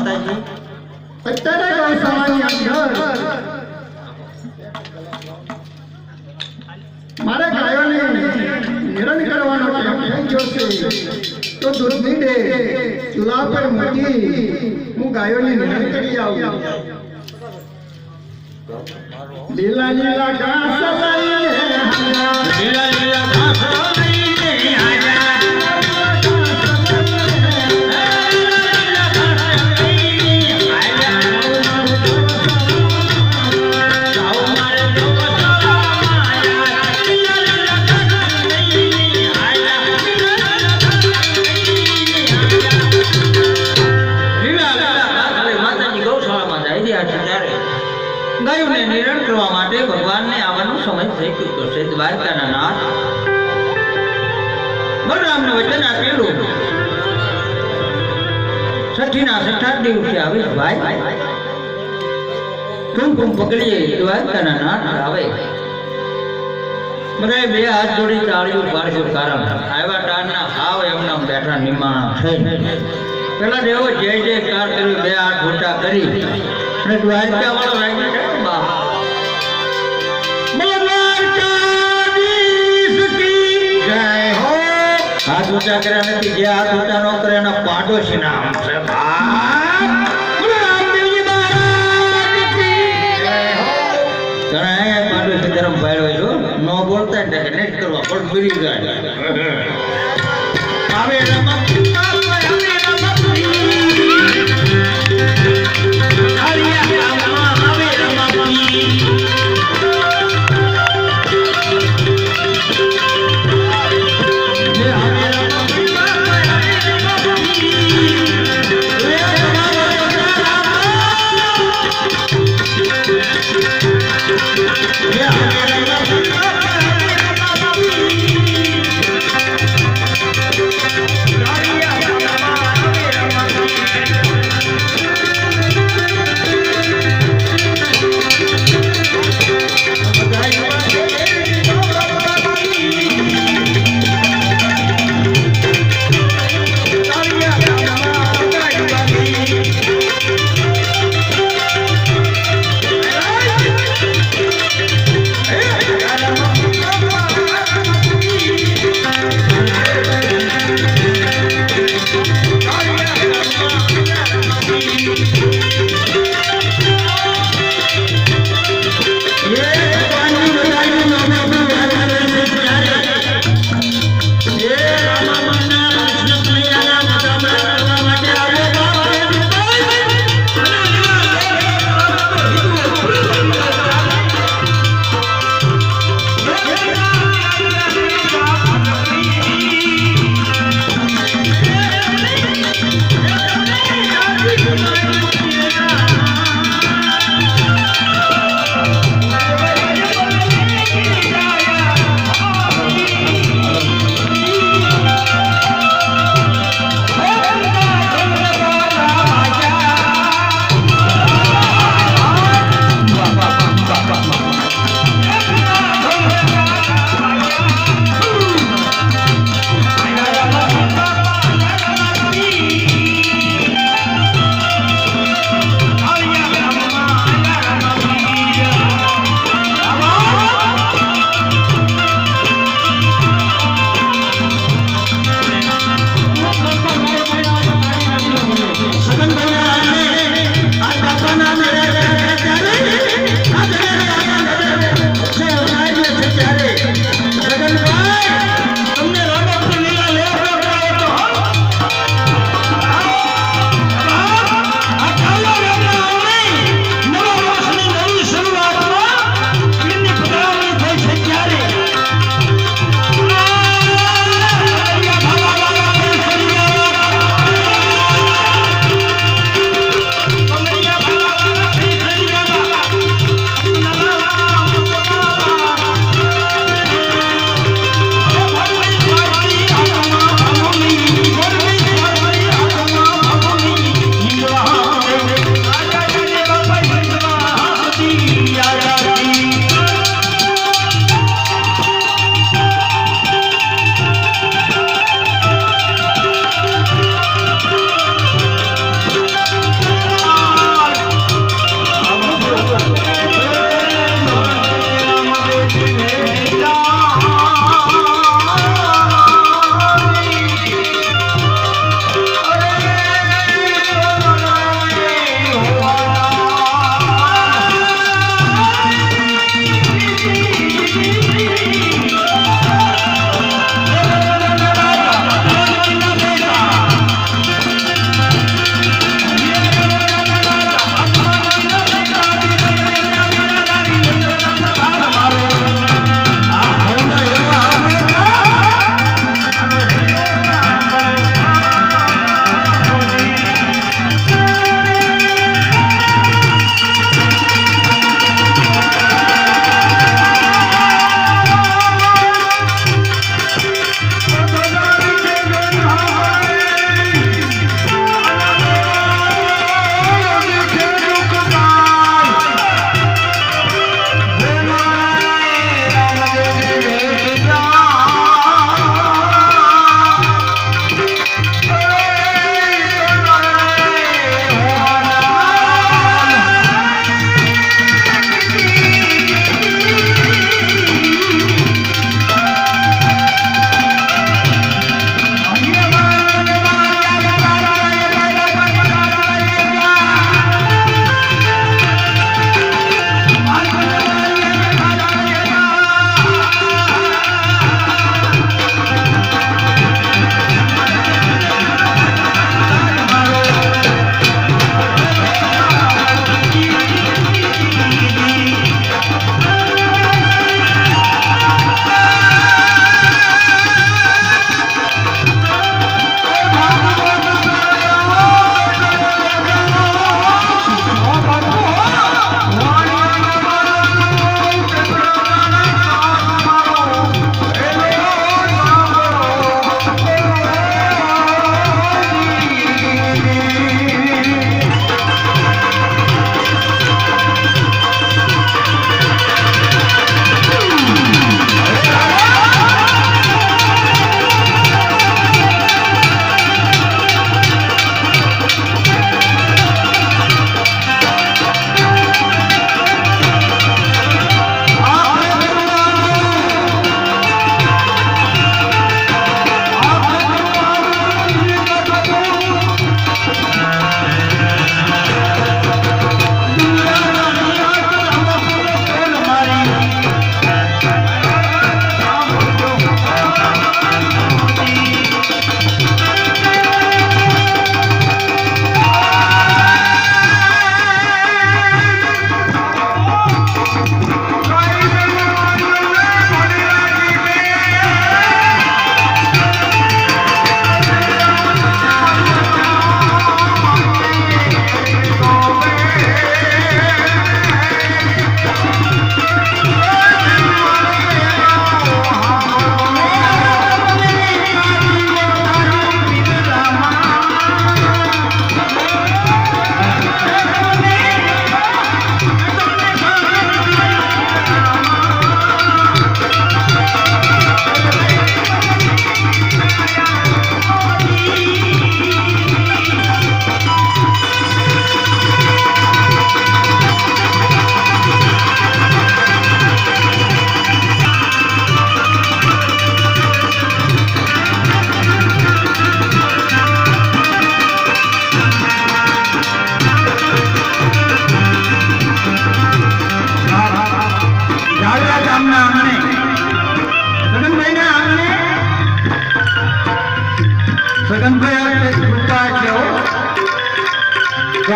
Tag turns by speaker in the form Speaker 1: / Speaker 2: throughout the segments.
Speaker 1: માતાજી
Speaker 2: અત્યારે ગૌશાળાની અંદર મારે ગાયોને નિરણ કરવાનો ટાઈમ થઈ ગયો છે તો દૂધની ડે ચૂલા પર મૂકી હું ગાયોને નિરણ કરી આવું લીલા લીલા ઘાસ લઈને
Speaker 1: લીલા લીલા ઘાસ લઈને આયા ગાયોને નિરણ કરવા માટે ભગવાનને આવવાનો સમય થઈ ચૂક્યો છે દ્વારકાના નાથ બલરામને વચન આપેલું છઠ્ઠીના 6 દિવસે આવે ભાઈ કુમકુમ પકડીએ દ્વારકાના નાથ આવે મને બે હાથ જોડી તાળીઓ પાડજો કારણ આવ્યા ટાણના હાવ એમના બેઠા નિમાણા થઈ પેલા દેવો જય જયકાર કર્યું બે હાથ ઊંચા કરી અને દ્વારકા વાળો રાજી છે બા હાથ ઊંચા કર્યા નથી જે હાથ ઊંચા ન કરે એના પાડોશી નામ છે પાડોશી ધર્મ પાડ્યો છો ન બોલતા નેટ કરવા પણ ફરી જાય આવે Yeah.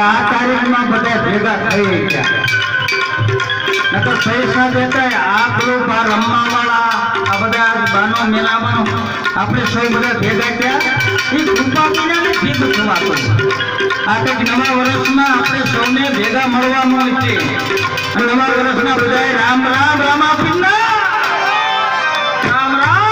Speaker 1: આ તારીખમાં બધા ભેગા થઈ ગયા. નકર પૈસા દેતા આ પેલું બા રમવા વાળા આ બધા બાનો મેળાવાનો આપણે સૌ બધા ભેગા થયા એ કૃપા કરીને ભેગું થવા આ કંઈક નવા વર્ષમાં આપણે સૌને ભેગા મળવાનું હોય છે. અને નવા વર્ષના બધાએ રામ રામ રામ આપીને રામ રામ.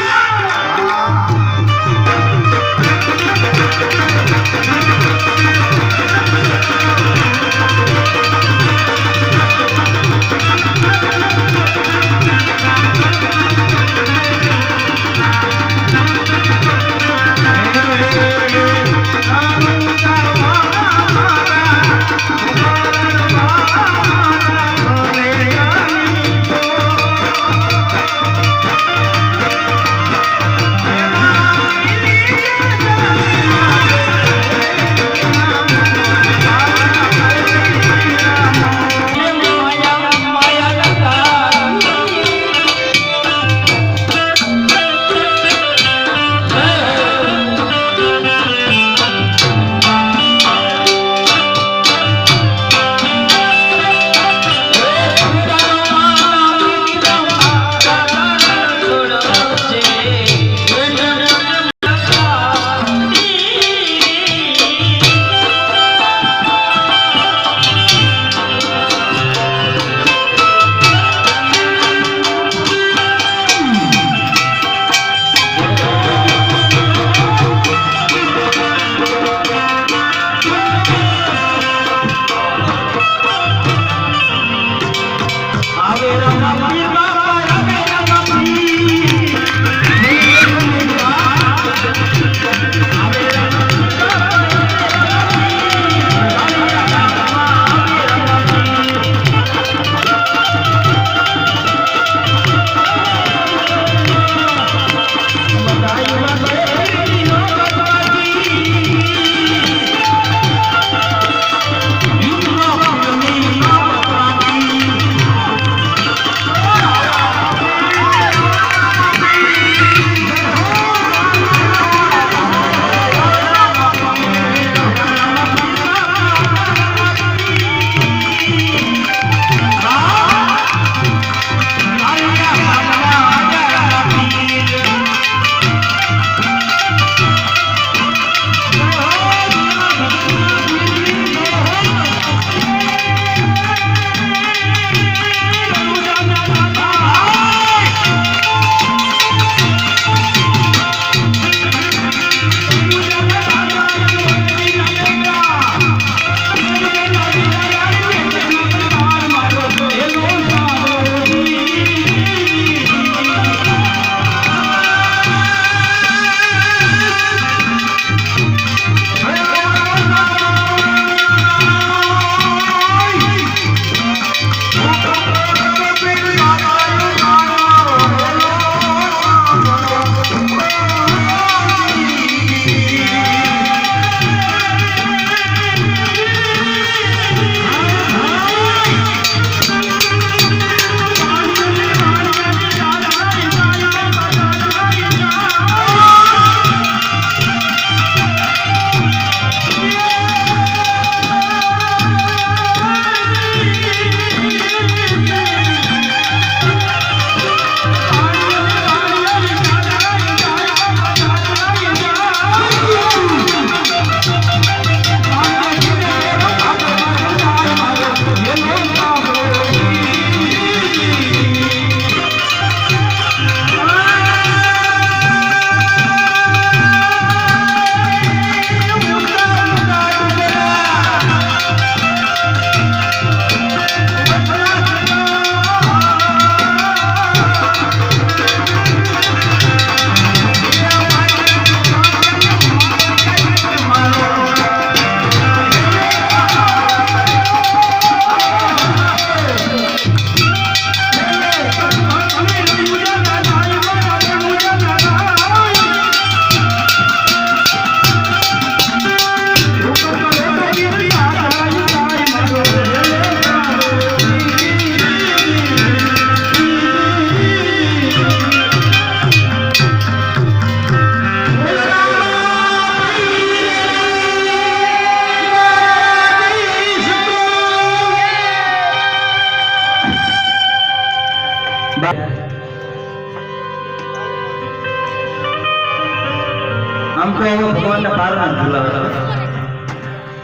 Speaker 1: તો હવે ભગવાનને પારણા ઝુલાવે,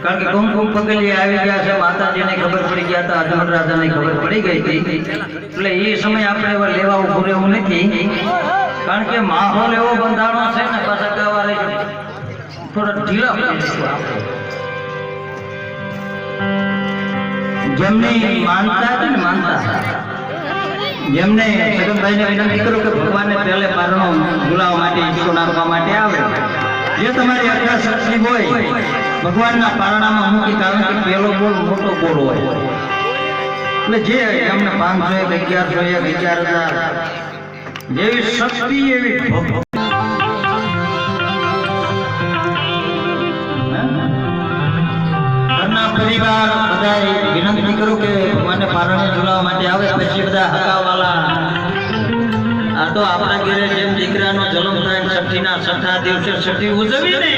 Speaker 1: કારણ કે કુમકુમ પગલી આવી ગયા છે, માતાજીને ખબર પડી ગયા હતા, અજમલ રાજાને ખબર પડી ગઈ હતી, એટલે એ સમય આપણે હવે લેવા ઉભું રહેવું નથી, કારણ કે માહોલ એવો બંધાણો છે ને પાછા ગાવા થોડા ઢીલા પડીશું આપણે. જેમની માનતા હતી ને માનતા, જેમને સગનભાઈને વિનંતી કરું કે ભગવાનને પહેલે પારણો ઝુલાવવા માટે ઈચ્છો નાખવા માટે આવે, જે તમારી અર્થા શક્તિ હોય ભગવાનના પારણામાં મૂકી, કારણ કે પહેલો બોલ મોટો બોલ હોય, એટલે જે એમને 500 1100 જેવી શક્તિ એવી ઘરના પરિવાર બધા વિનંતી કરું કે ભગવાનને પારણે ઝુલાવવા માટે આવે. પછી બધા હકાવાલા, આ તો આપણા ઘરે જેમ દીકરાનો જન્મ થાય છઠ્ઠીના છઠ્ઠા દિવસે છઠ્ઠી ઉજવી ને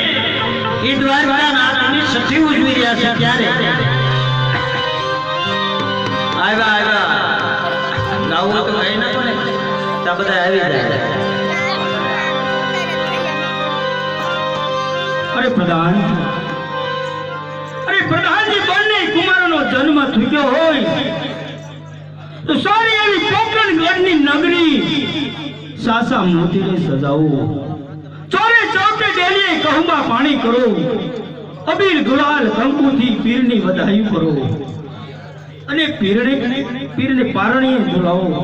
Speaker 1: એ દ્વારકા નાથની છઠ્ઠી ઉજવી રહ્યા છે. ત્યારે આવ્યા ગાવું તો કઈ નતો ને, ત્યાં બધા આવી જાય.
Speaker 3: અરે પ્રધાનજી બંને કુમારોનો જન્મ થયો હોય તો સારી એવી પોકરણગઢની નગરી સાસા મોતીને સજાવો, ચોરે ચૌકે ડેલીએ કહુંબા પાણી કરો, અબીર ગુલાલ કંકુથી પીરની વધાઈ કરો અને પીરને પારણીએ ઝુલાવો.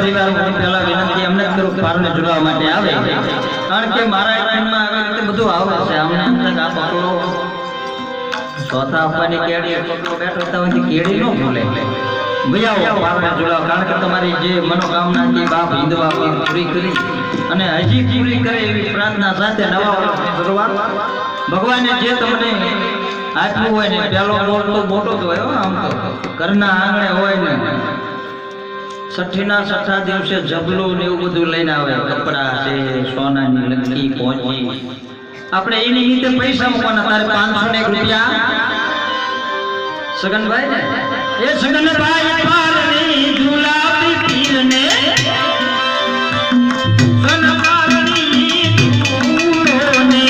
Speaker 1: પરિવાર હું પહેલા વિનંતી એમને જ કરું પારને ઝુલાવવા માટે આવે, કારણ કે મારા ટાઈમમાં આવી રીતે બધું આવે છે. અમને એમ થાય કે આ પકડો ચોથા આપવાની કેડી પકડો બેઠો હોય કેડી ન ભૂલે ભાઈ આવો પારને ઝુલાવ, કારણ કે તમારી જે મનોકામના છે બાપ હિંદવા પૂરી કરી અને હજી પૂરી કરે એવી પ્રાર્થના સાથે નવા વર્ષની શરૂઆત ભગવાને જે તમને આપ્યું હોય ને, પહેલો બોલ તો મોટો જ હોય આમ તો ઘરના આંગણે હોય ને, છઠ્ઠા દિવસે જબલું ને એવું બધું લઈને આવે, કપડા છે, સોનાની લંકી પહોંચી. આપણે એની રીતે પૈસા મૂકવાના, તારે 501 રૂપિયા સગનભાઈ ને
Speaker 3: એ સગનભાઈ પારની ઝુલાવી પીરને સનકારની ધૂળોને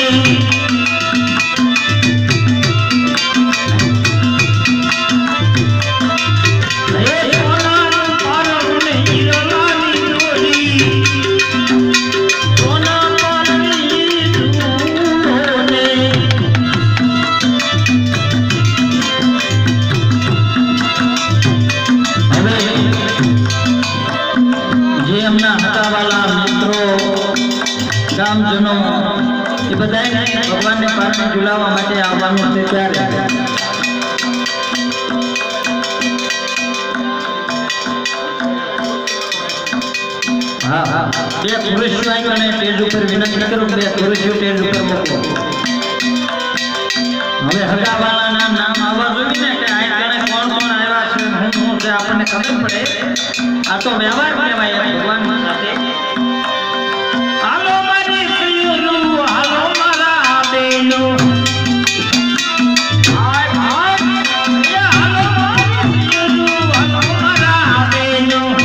Speaker 1: ગામજનો એ બધાને ભગવાનને પારને ઝુલાવવા માટે આવવાનું છે. ત્યારે હા બે ખુરશીઓ આવી અને સ્ટેજ ઉપર વિનંતી કરું, બે ખુરશીઓ સ્ટેજ ઉપર મૂકો. હવે હગાવાળાના નામ આવવા જોઈએ ને કે આ જાણે કોણ કોણ આવ્યા છે, હું છે આપણને ખબર પડે. આ તો વ્યવહાર કહેવાય ભગવાન સાથે.
Speaker 3: હાલો મારી પ્રિયનું, હાલો મારા બેનું, હાલો મારી પ્રિયનું, હાલો મારા બેનું,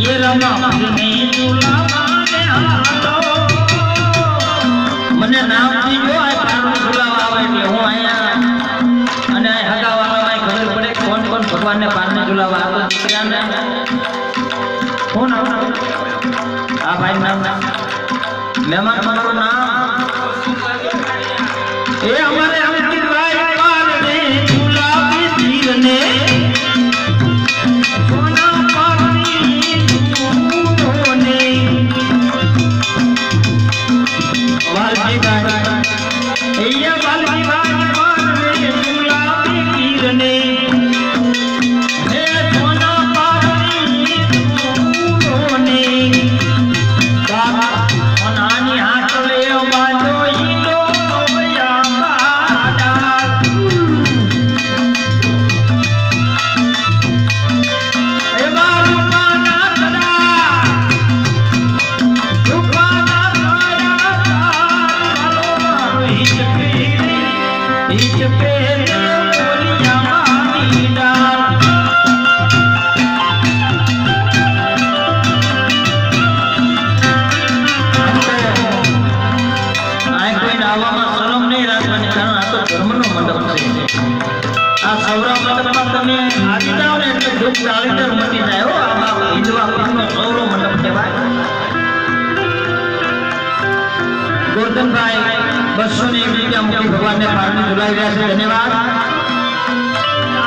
Speaker 3: ये रमा ने ઝુલાવાને હાલો.
Speaker 1: મને નામ દીજો આ પારને ઝુલાવવા આવે એટલે હું અહીંયા અને હગાવાળામાં ખબર પડે કોણ કોણ ભગવાનને પારને ઝુલાવવા આવે. દીકરાને કોણ આ ભાઈ નામ મહેમાન તમારું નામ
Speaker 3: એ અમારે અંકિતભાઈ પારને ઝુલાવી પીરને સોના પારની ધૂળોને
Speaker 1: વાલજીભાઈ
Speaker 3: એ વાલજીભાઈ પારને ઝુલાવી પીરને હે સોના પારની ધૂળોને
Speaker 1: નાની હાથ લે
Speaker 3: બાજો ઈલો યાબાડા એ મારું પાના કડા રૂપાના કાયા હાલો મારું હિત પે બોલિયા માની ડાળ
Speaker 1: આવવામાં શરમ નહીં રાખવાની, કારણ આ તો ધર્મનો મંડપ છે. આ સૌરા મંડપમાં તમે આવી જાઓ ને એટલે દુઃખ ચાલીટર મટી જાય. હો આ હિંદવા પીરનો સૌરો મંડપ કહેવાય. ગોરધનભાઈ 201 રૂપિયા મૂકી ભગવાનને પારને ઝુલાવી રહ્યા છે. ધન્યવાદ.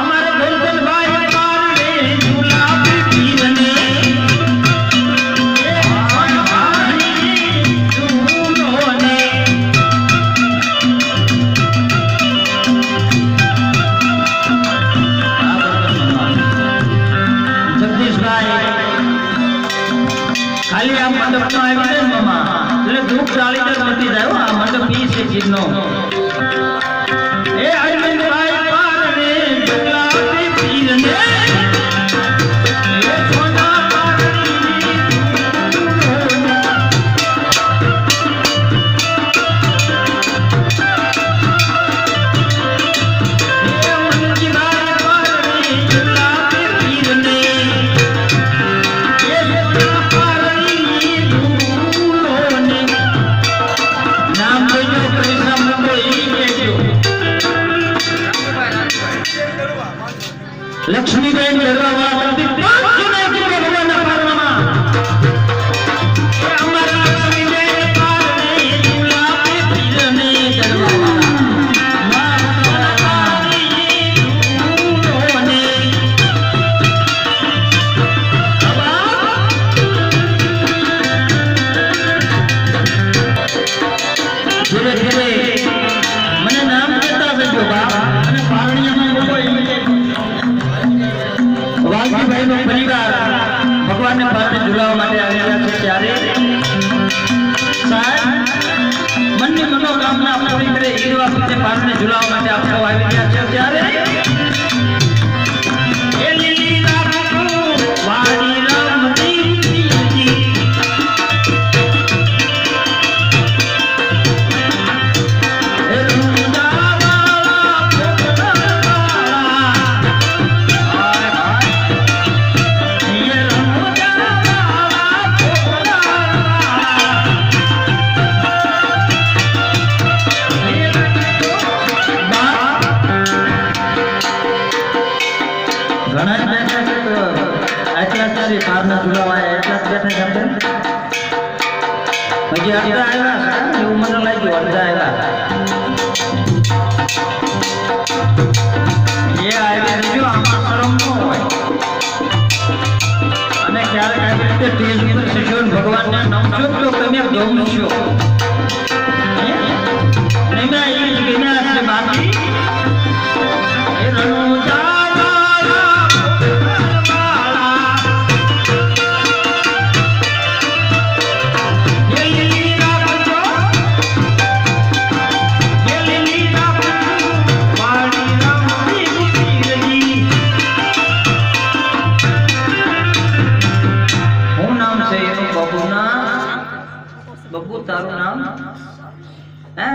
Speaker 3: અમારે ગોરધનભાઈ પારને ઝુલાવી પીરને એ પારની ધૂળોને
Speaker 1: જગદીશભાઈ ખાલી આ મંડપનો આવી જાય ને મામા એટલે દુઃખ ચાલીટર મટી જાય. હો આ મંડપ ઈ છે ચીજનો.
Speaker 3: એ અરવિંદભાઈ પારને ઝુલાવી પીરને એ સોના પારની ધૂળોને એ મનજીભાઈ પારને ઝુલાવી પીરને એ સોના પારની ધૂળોને
Speaker 1: નામ જોજો, પૈસા મૂકો એ કહેજો. લક્ષ્મીબેન ઘરવાળા મંદિર 501 ભગવાનના પારણામાં.
Speaker 3: એ અમારા લક્ષ્મીબેન પારને ઝુલાવી પીરને
Speaker 1: ઘરવાળા
Speaker 3: પારની ધૂળોને
Speaker 1: તમને ઝુલાવવા માટે આપ સૌ આવી ગયા છે ત્યારે
Speaker 3: એ લીલી રાખો વાડી રમતી પીરજી એ રૂંડાવાળા પોપડાવાળા એ રૂંડાવાળા પોપડાવાળા
Speaker 1: ઘણા જ બેઠા છે તો આટલા જ છે પારના ઝુલાવાયા એટલા જ બેઠા છે હજી અડધા આવ્યા છે એવું મને લાગ્યું અડધા આવ્યા એ આવી રહીજો આમાં શરમ ન હોય અને ક્યારેક આવી રીતે સ્ટેજ ઉપર શિષ્યો ભગવાનને નમશો તો તમે ગમશો નિમ્યા એ જ વિના છે બાકી એ રણુજાવાળા પોપડાવાળા એ લીલી રાખજો વાડી રમતી પીરજી શું નામ છે એનું બબુના બબુ તારું નામ હે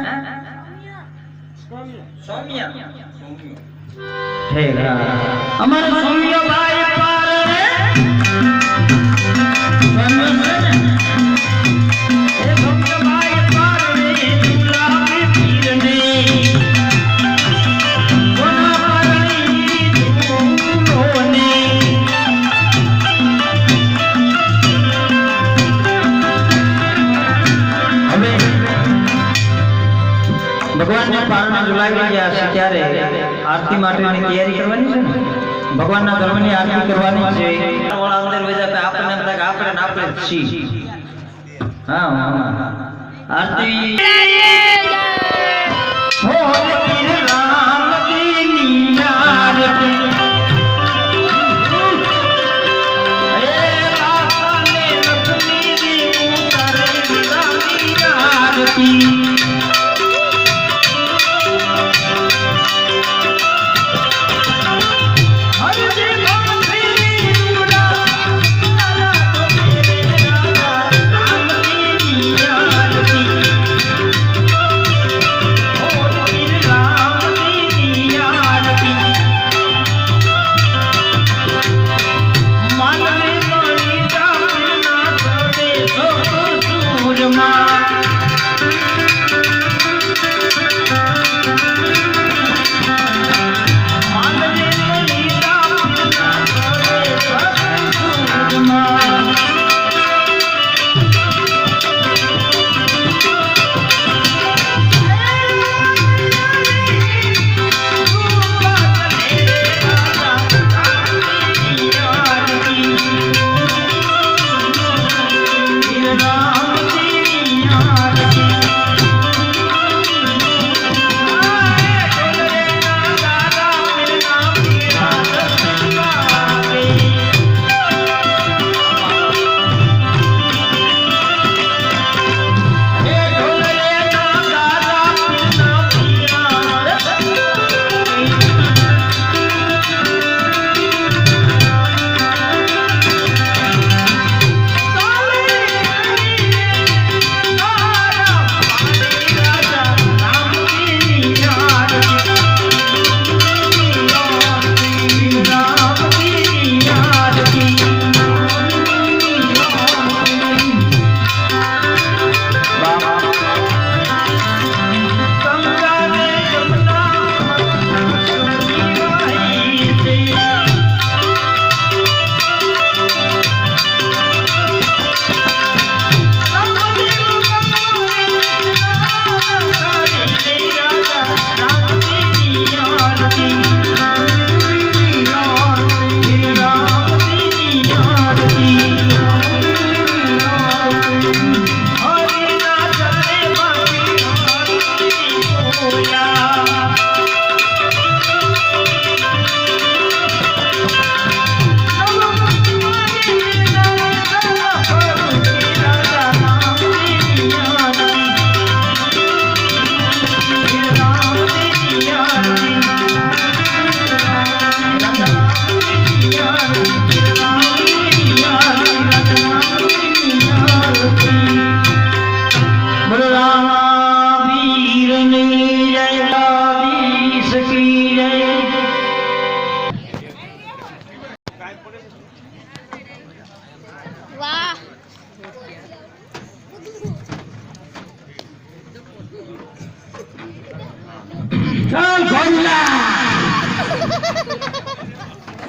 Speaker 1: સૌમ્યા ઠીક અમારે સૌમ્યભાઈ પારણે એ સૌમ્યભાઈ પારણે ઝુલાવે પીરને કોના પારણી ઝૂલોને હવે ભગવાનને પારણા ઝુલાવી ગયા છે ત્યારે આરતી માટેની તૈયારી કરવાની છે ને ભગવાનના ધર્મની આરતી કરવાની છે વાળા અંદર વજા આપણને એમ થાય કે આપણે ને આપણે જ છીએ હા આરતી હો પીર રામજીની આરતી હે લાખાને લક્ષ્મીજી ઉતારે રામની આરતી રામ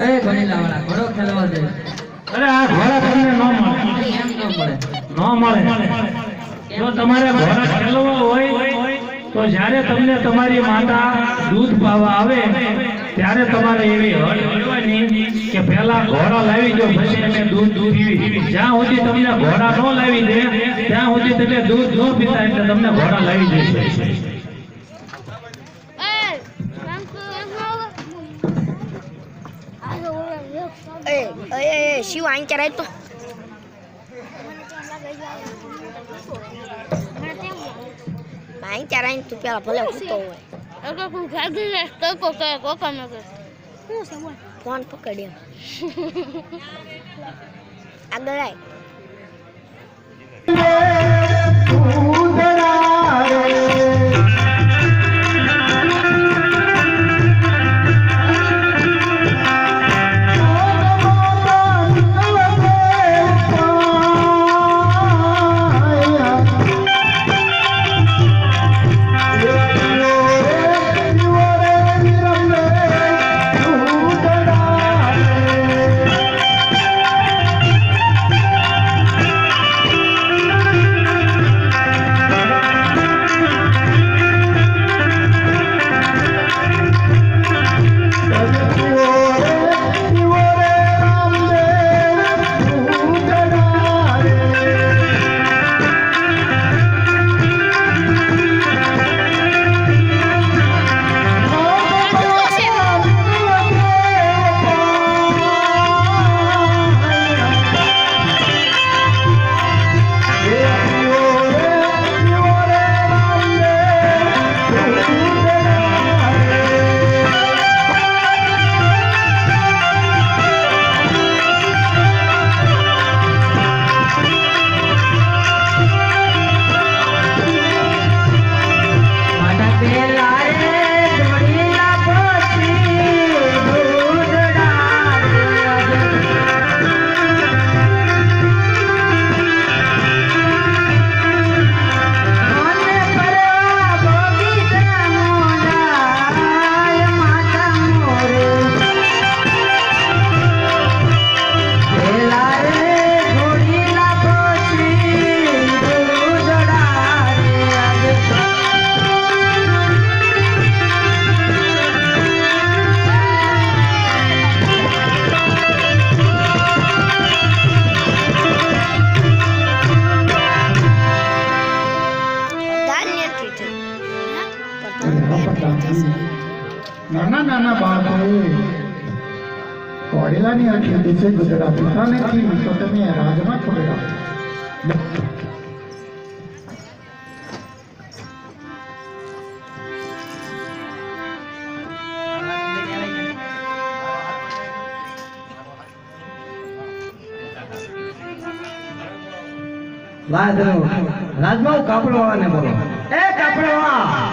Speaker 1: એ બનેલા વાળા ઘોડો ખેલવા દે.
Speaker 3: અરે આ ઘોડા તમને ન મળે
Speaker 1: એમ ન મળે.
Speaker 3: ન મળે જો તમારે ઘોડા ખેલવા હોય તો જ્યારે તમને તમારી માતા દૂધ પાવા આવે ત્યારે તમારે એવી હળ હળવાની કે પહેલા ઘોડા લાવી દો પછી એને દૂધ પીવી. જ્યાં સુધી તમને ઘોડા ન લાવી દે ત્યાં સુધી તમે દૂધ ન પીતા એટલે તમને ઘોડા લાવી દેશે.
Speaker 4: શિવ આઈ ચરાય તો આઈ ચરાય તું પેલા ભલે ઉતો હોય ફોન પકડ્યો આગળ આય
Speaker 2: નાના નાના બાળકોએ ઘોડેલાની આખી દિવસે ગુજરાતી નથી તો તમે રાજમાં છોડેલા
Speaker 1: રાજમાં કાપડો વાળાને બોલો. એ કાપડો વાળા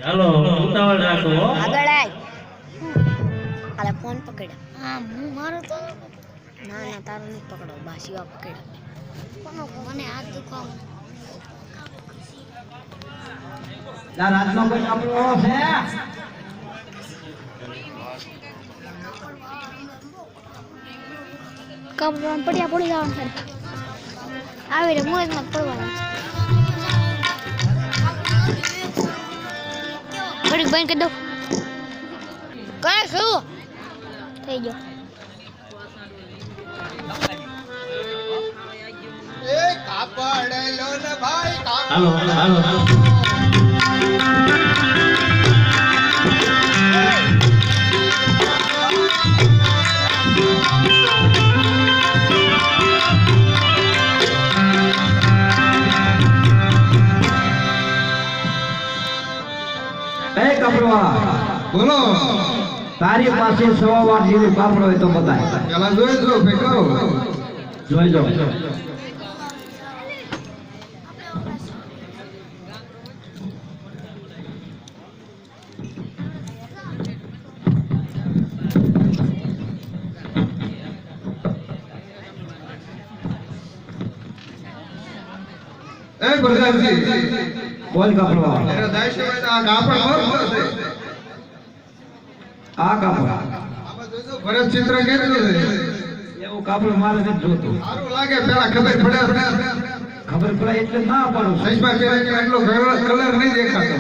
Speaker 3: ચાલો ઉતાવળ રાખો.
Speaker 4: આગળ આય આલે ફોન પકડ. હા હું મારો તો ના ના તારો નહીં પકડો બાસીવા પકડ. મને હાથ દુખાવ.
Speaker 1: રાજમાં કોઈ કાપડો છે?
Speaker 5: કપડાં પડ્યા પડી જવાનું છે આવી રે મોજમાં પડવાનું થોડીક બંધ કરી દો
Speaker 4: કઈ શું
Speaker 5: થઈ ગયો
Speaker 3: હાલો હાલો
Speaker 2: બોલો
Speaker 1: તારી પાસે 100 વાર જેવી કાપડો હોય તો બતાય.
Speaker 2: પેલા જોઈ જો ભેગો
Speaker 1: જોઈ જો.
Speaker 2: એ પ્રધાનજી
Speaker 3: બોલ કાપડો
Speaker 2: એનો દાયશો હોય તો આ કાપડ બરોબર છે.
Speaker 3: આ કાપડ
Speaker 2: આમાં જોજો ભરત ચિત્ર કેટલું છે.
Speaker 3: એવું કાપડ મારે નથી જોતું.
Speaker 2: સારું લાગે પેલા ખબર પડે
Speaker 3: ખબર પડે એટલે ના પાડું.
Speaker 2: સજમાં પહેરે કે આટલો કલર નહીં દેખાતો.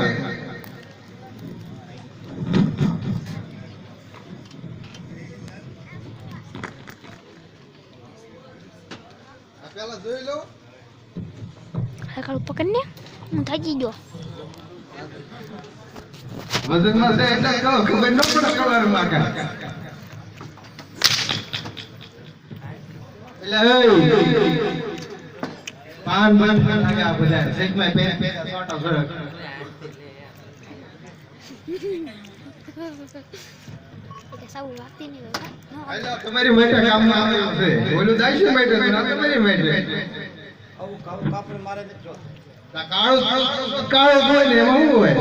Speaker 2: આ પેલા જોઈ લો.
Speaker 5: કાળ પકડને હું થાકી ગયો.
Speaker 2: વજનમાં છે એટલે કહો ખબર ન પડે કલર માં કે એટલે પાન લાગ્યા બધા સજમાં પહેરે છોટો ફરક.
Speaker 5: કે સાવું વાગતી નહીં હોય.
Speaker 2: આલા તમારી માટે કામમાં આવ્યું છે. ઓલું દાયશો માટે છે, આ તમારી માટે. આ કાળો કોઈ ને એમાં શું હોય?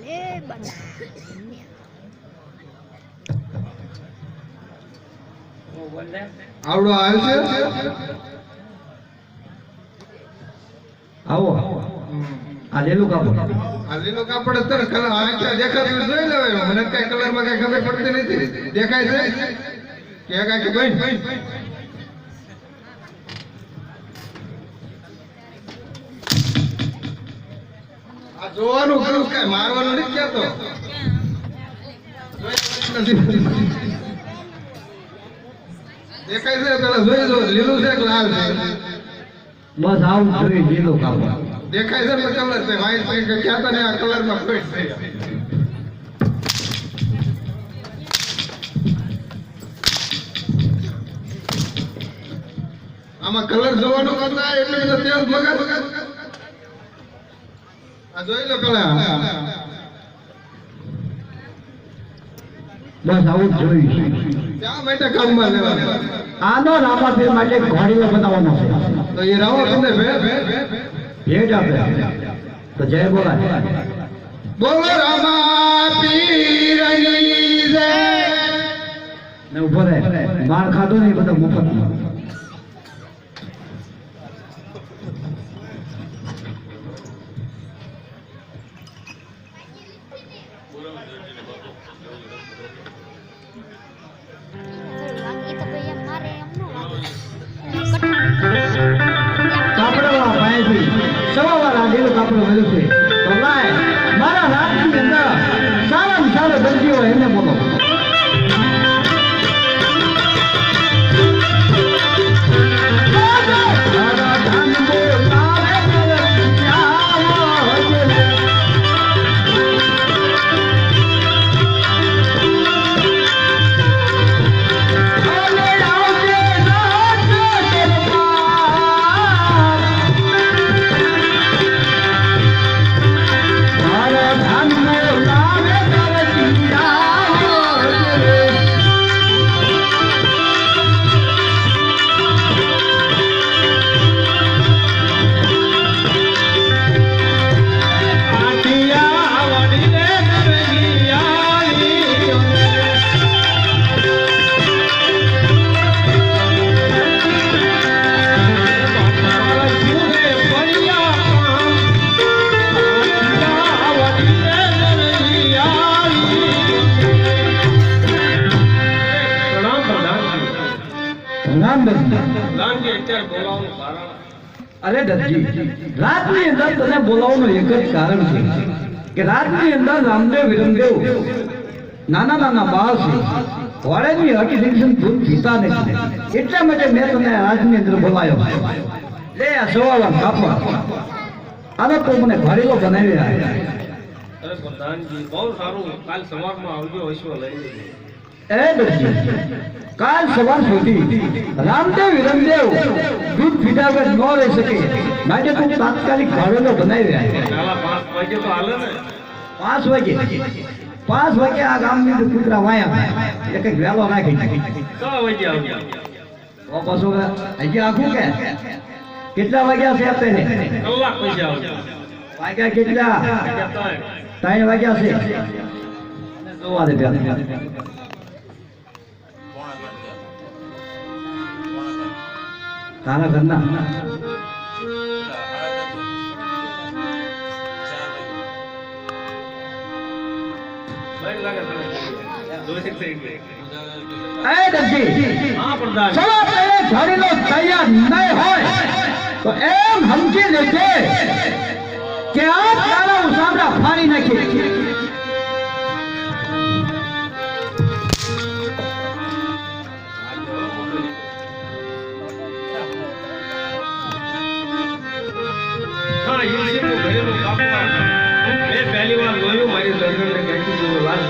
Speaker 5: લે બના
Speaker 2: આવડો આવ્યો છે.
Speaker 3: આવો આ લેલું કાપડ
Speaker 2: આ લીલો કાપડ અત્યારે કલર આ ક્યાં દેખાતું જોઈ લેવાય. મને કઈ કલર માં કઈ ખબર પડતી નથી. દેખાય છે કે કાંઈ બેન આ જોવાનું કરું કઈ મારવાનું નથી કહેતો. દેખાય છે પેલા જોઈ લો લીલું છે કે લાલ છે.
Speaker 3: બસ આવું જોઈએ લેલું કાપડ.
Speaker 2: દેખાય છે એટલે કલર છે. વાઈટ છે કે કહેતા ને આ કલર માં ફિટ છે. આમાં કલર જોવાનું કરતા એટલે બધો તેલ બગાડ. આ જોઈ લો પેલા
Speaker 3: બસ આવું જોઈએ.
Speaker 2: ક્યાં માટે કામમાં લેવા.
Speaker 3: આનો રામાપીર માટે ઘોડીઓ બનાવવાનો છે.
Speaker 2: તો એ રાવો તમને
Speaker 3: ભેટ આપે તો જય બોલાય.
Speaker 2: બોલો રામા પીરની જય.
Speaker 3: ને ઉભો રહે માર ખાધો ને એ બધો મુફત.
Speaker 5: વાગી તો ભાઈ એમ મારે એમ ન વાગે.
Speaker 3: કાપડવાળા ભાઈથી સવાવાળા લીલું કાપડ મળ્યું છે. તો લાય મારા રાજની અંદર સારામાં સારો દર્દી હોય એને બોલો. અરે દત્તજી રાતની અંદર તને બોલાવવાનું એક જ કારણ છે કે રાતની અંદર રામદેવ વિરમદેવ નાના નાના બાળ છે કોલેજની હકી જંકશન દૂધ પીતા નથી એટલા માટે મેં તને રાજની અંદર બોલાયો. લે આ સવાલા કાપડ આનો તો મને ઘરેલો બનાવી રહ્યા.
Speaker 6: અરે પ્રધાનજી બહુ સારું. કાલ સવારમાં આવજો હશો લઈને.
Speaker 2: એ દરજી કાલ સવાર સુધી રામદેવ વિરમદેવ દૂધ પીધા વગર ન રહી શકે માટે તું તાત્કાલિક ઘાવેલો બનાવી રહ્યા
Speaker 3: ચાલા 5 વાગે તો હાલે ને
Speaker 2: 5 વાગે આ ગામની અંદર કૂતરા વાયા એટલે કઈક વેલો નાખી
Speaker 3: 6 વાગે આવજો
Speaker 2: પાછો હજી આખું કે કેટલા વાગ્યા છે આપણે
Speaker 3: કલાક પછી આવજો
Speaker 2: વાગ્યા કેટલા 3 વાગ્યા છે જોવા દે પેલા તારા ઘરના એ દરજી
Speaker 3: હા પ્રધાન
Speaker 2: સવા પહેલે ઘડીનો તૈયાર નહીં હોય તો એમ સમજી લેજે કે આ તારા ઉસામડા ફાડી નાખી
Speaker 3: હા યુસીનું ઘરેલું કાપવા મેં પહેલી વાર જોયું મારી દર્દને કહેતી જોયું લાલ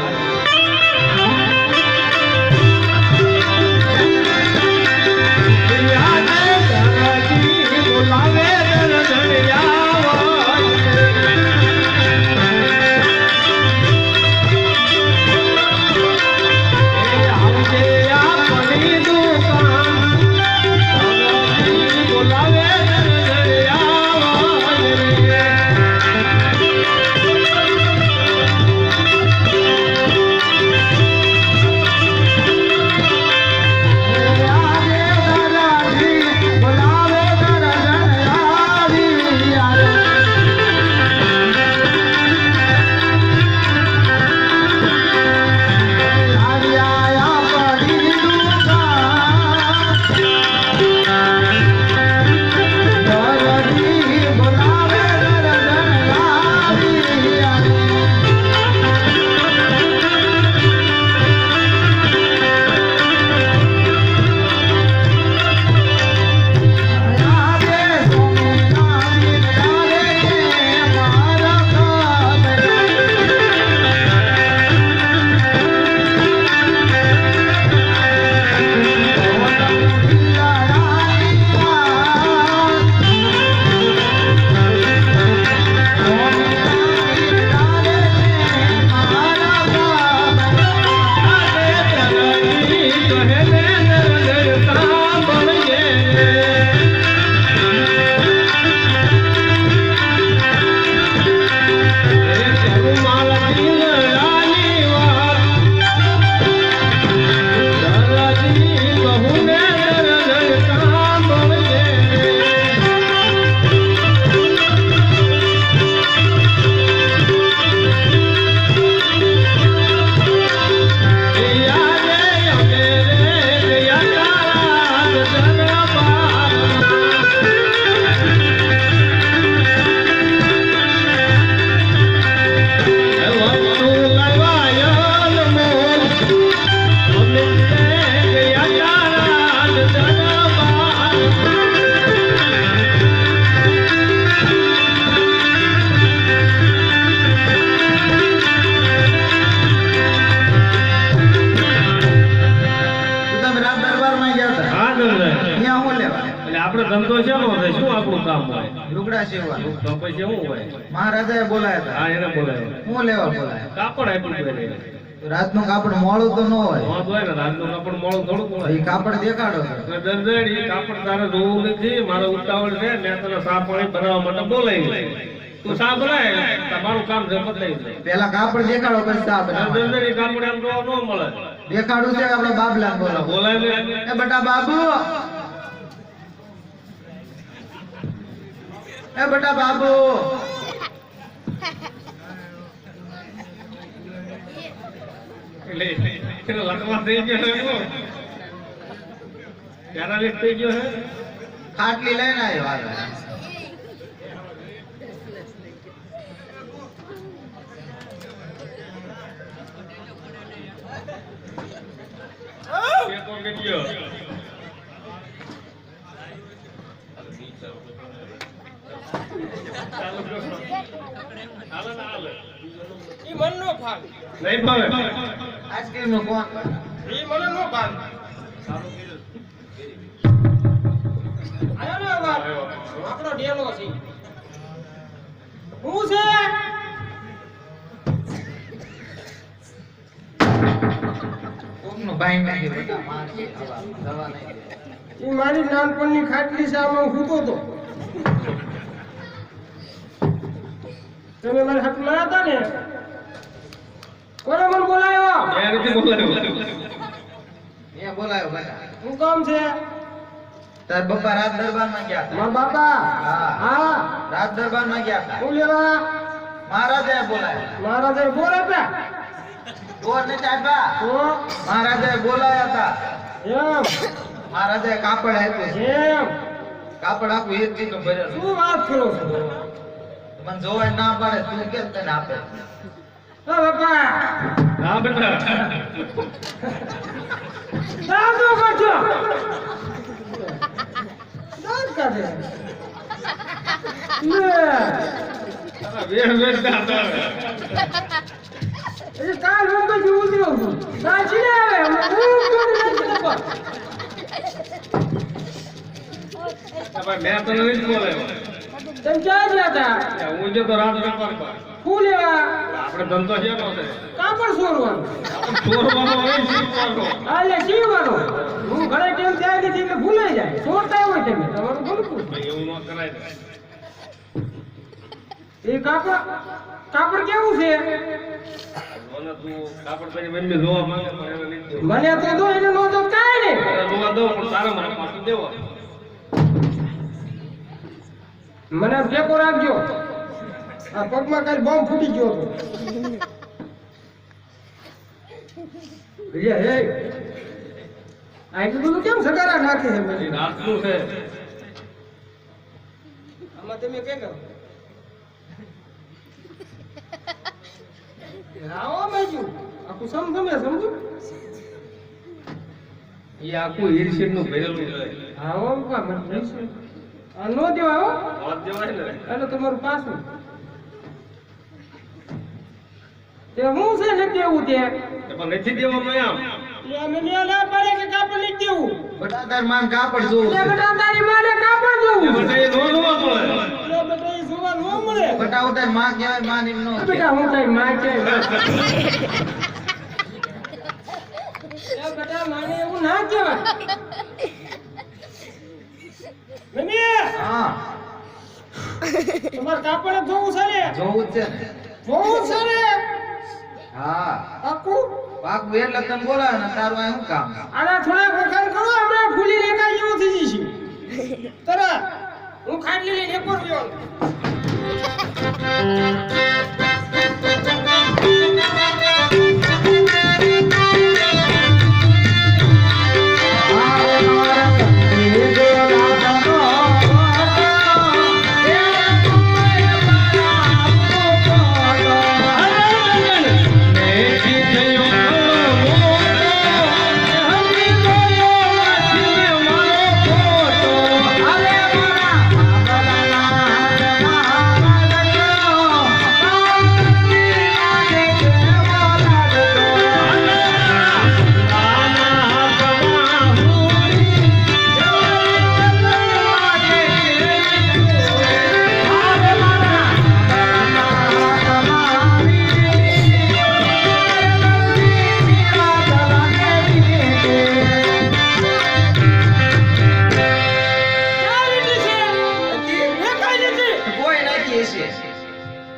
Speaker 3: આપણે ધંધો છે નો થાય શું આપણું કામ હોય
Speaker 2: લુગડા સીવવા
Speaker 3: તો પછી શું હોય
Speaker 2: મહારાજાએ બોલાયા હતા
Speaker 3: હા એને બોલાયો
Speaker 2: હું લેવા બોલાયા
Speaker 3: કાપડ આપ્યું પહેરે
Speaker 2: રાતનું કાપડ મોડું તો ન હોય
Speaker 3: મોત હોય ને રાતનું કાપડ મોડું થોડુંક હોય
Speaker 2: એ કાપડ દેખાડો
Speaker 3: દરદડી કાપડ તારે જોવું નથી મારો ઉતાવળ છે મેં તને સા પાણી ભરાવવા માટે બોલાવી તું સા ભરાય તમારું કામ છે બદલાઈ જાય
Speaker 2: પેલા કાપડ દેખાડો પછી ચા બનાવો
Speaker 3: દરદડી કાપડ એમ જોવા ન મળે
Speaker 2: દેખાડું છે આપણે બાબલા બોલાવો
Speaker 3: બોલાય
Speaker 2: એ બેટા બાબુ એ બેટા બાબુ
Speaker 3: એટલે લખવા થઈ ગયો છે પેરાલિસ થઈ ગયો છે
Speaker 2: ખાટલી લઈને આવ્યો આગળ
Speaker 3: પેપર ગયો નહીં ભાવે
Speaker 2: આઈસ્ક્રીમ નો કોણ ઈ મને નો ભાવે. આયો ને અવાજ? આપણો ડેલો છે. હું છે?
Speaker 1: કોકનો ભાઈ નાખ્યો બેટા માર છે આવા દવા નહીં દે.
Speaker 2: ઈ મારી નાનપણની ખાટલી છે, આમાં હું સૂતો તો. તમે મારા હાથ લાયા હતા ને? કોને મને બોલાયો?
Speaker 1: એ બોલાયો બેટા.
Speaker 2: શું કામ છે?
Speaker 1: તાર બાપા રાત દરબારમાં ગયા હતા.
Speaker 2: મારા બાપા?
Speaker 1: હા.
Speaker 2: હા.
Speaker 1: રાત દરબારમાં ગયા હતા.
Speaker 2: શું લેવા?
Speaker 1: મહારાજે બોલાયા.
Speaker 2: મહારાજે બોર આપ્યા?
Speaker 1: બોર ને ચાપા.
Speaker 2: તો
Speaker 1: મહારાજે બોલાયા હતા.
Speaker 2: એમ
Speaker 1: મહારાજે કાપડ આપ્યું છે.
Speaker 2: એમ
Speaker 1: કાપડ આપ્યું એક ચીજનું ભરેલું.
Speaker 2: શું વાત કરો છો?
Speaker 1: મને જોવાય ના પાડે તું કેમ તને આપે?
Speaker 2: ઓ બાપા,
Speaker 3: હા બેટા
Speaker 2: દાદો કાઢો. દાદ કાઢે. લે, એ કાલ હું તો જીવું છું. સાચી ને આવે. હું
Speaker 3: મેં તો નથી બોલાયો
Speaker 2: તમે ક્યાં ગયા હતા?
Speaker 3: હું જો તો રાત દરબાર પર
Speaker 2: શું લેવા?
Speaker 3: આપણે ધંધો છે નો છે
Speaker 2: કાપડ સોરવાનું.
Speaker 3: ચોરવાનો હોય શીખવાનો
Speaker 2: એટલે સીવવાનો. હું ઘરે ટેમ ત્યાં નથી એટલે ભૂલાઈ જાય. સોરતા હોય તમે. તમારું ભૂલકું.
Speaker 3: એવું ન કરાય
Speaker 2: એ કાપડ કેવું છે?
Speaker 3: મને તું કાપડ પછી મમ્મી જોવા માંગે પણ એને નથી દેવું.
Speaker 2: મને તો દો એને નો દો કાંઈ નહીં.
Speaker 3: એને જોવા દઉં પણ તારે મને પાછું દેવો
Speaker 2: મને ટેકો રાખજો. આ પગમાં કાલ બોમ્બ ફૂટી ગયો હતો. હે આ એટલું બધું કેમ સગારા નાખે છે મને?
Speaker 3: રાતનું છે
Speaker 2: આમાં તમે કે કરો? આવો બાજુ આખું સમજમે સમજુ.
Speaker 3: એ આખું હીરશીર નું ભરેલું છે
Speaker 2: આવો બાપા મને પૂછ્યું. આ નો દેવા આવો
Speaker 3: વાત દેવાય ને
Speaker 2: એટલે તમારું પાછું તે હું છે ને દેવું તે
Speaker 3: પણ નથી દેવાનું એમ
Speaker 2: અમે ને ના પાડે કે કાપડ નથી દેવું.
Speaker 1: બેટા તાર માન કાપડ જોવું
Speaker 2: એટલે
Speaker 1: છે.
Speaker 2: બેટા તારી માને કાપડ
Speaker 3: એ
Speaker 2: દેવું.
Speaker 3: બધા એ નો જોવા પડે
Speaker 2: એટલે બેટા ઈ જોવા ન મળે.
Speaker 1: બેટા હું તારી માં કહેવાય માં ની નો
Speaker 2: બેટા હું તારી માં કે એ બેટા માને એવું ના કહેવાય. મમ્મી
Speaker 1: હા
Speaker 2: તમાર કાપડ જોવું છે ને?
Speaker 1: જોવું જ છે ને.
Speaker 2: જોવું છે ને?
Speaker 1: હા
Speaker 2: આખું
Speaker 1: પાકું એટલે તને બોલાવે ને તારું આ શું કામ?
Speaker 2: આના થોડા વખાણ કરો હમણાં ફૂલી રેખા જેવો થઈ જશે. તરત હું ખાટલી લઈને એકવાર ગયો.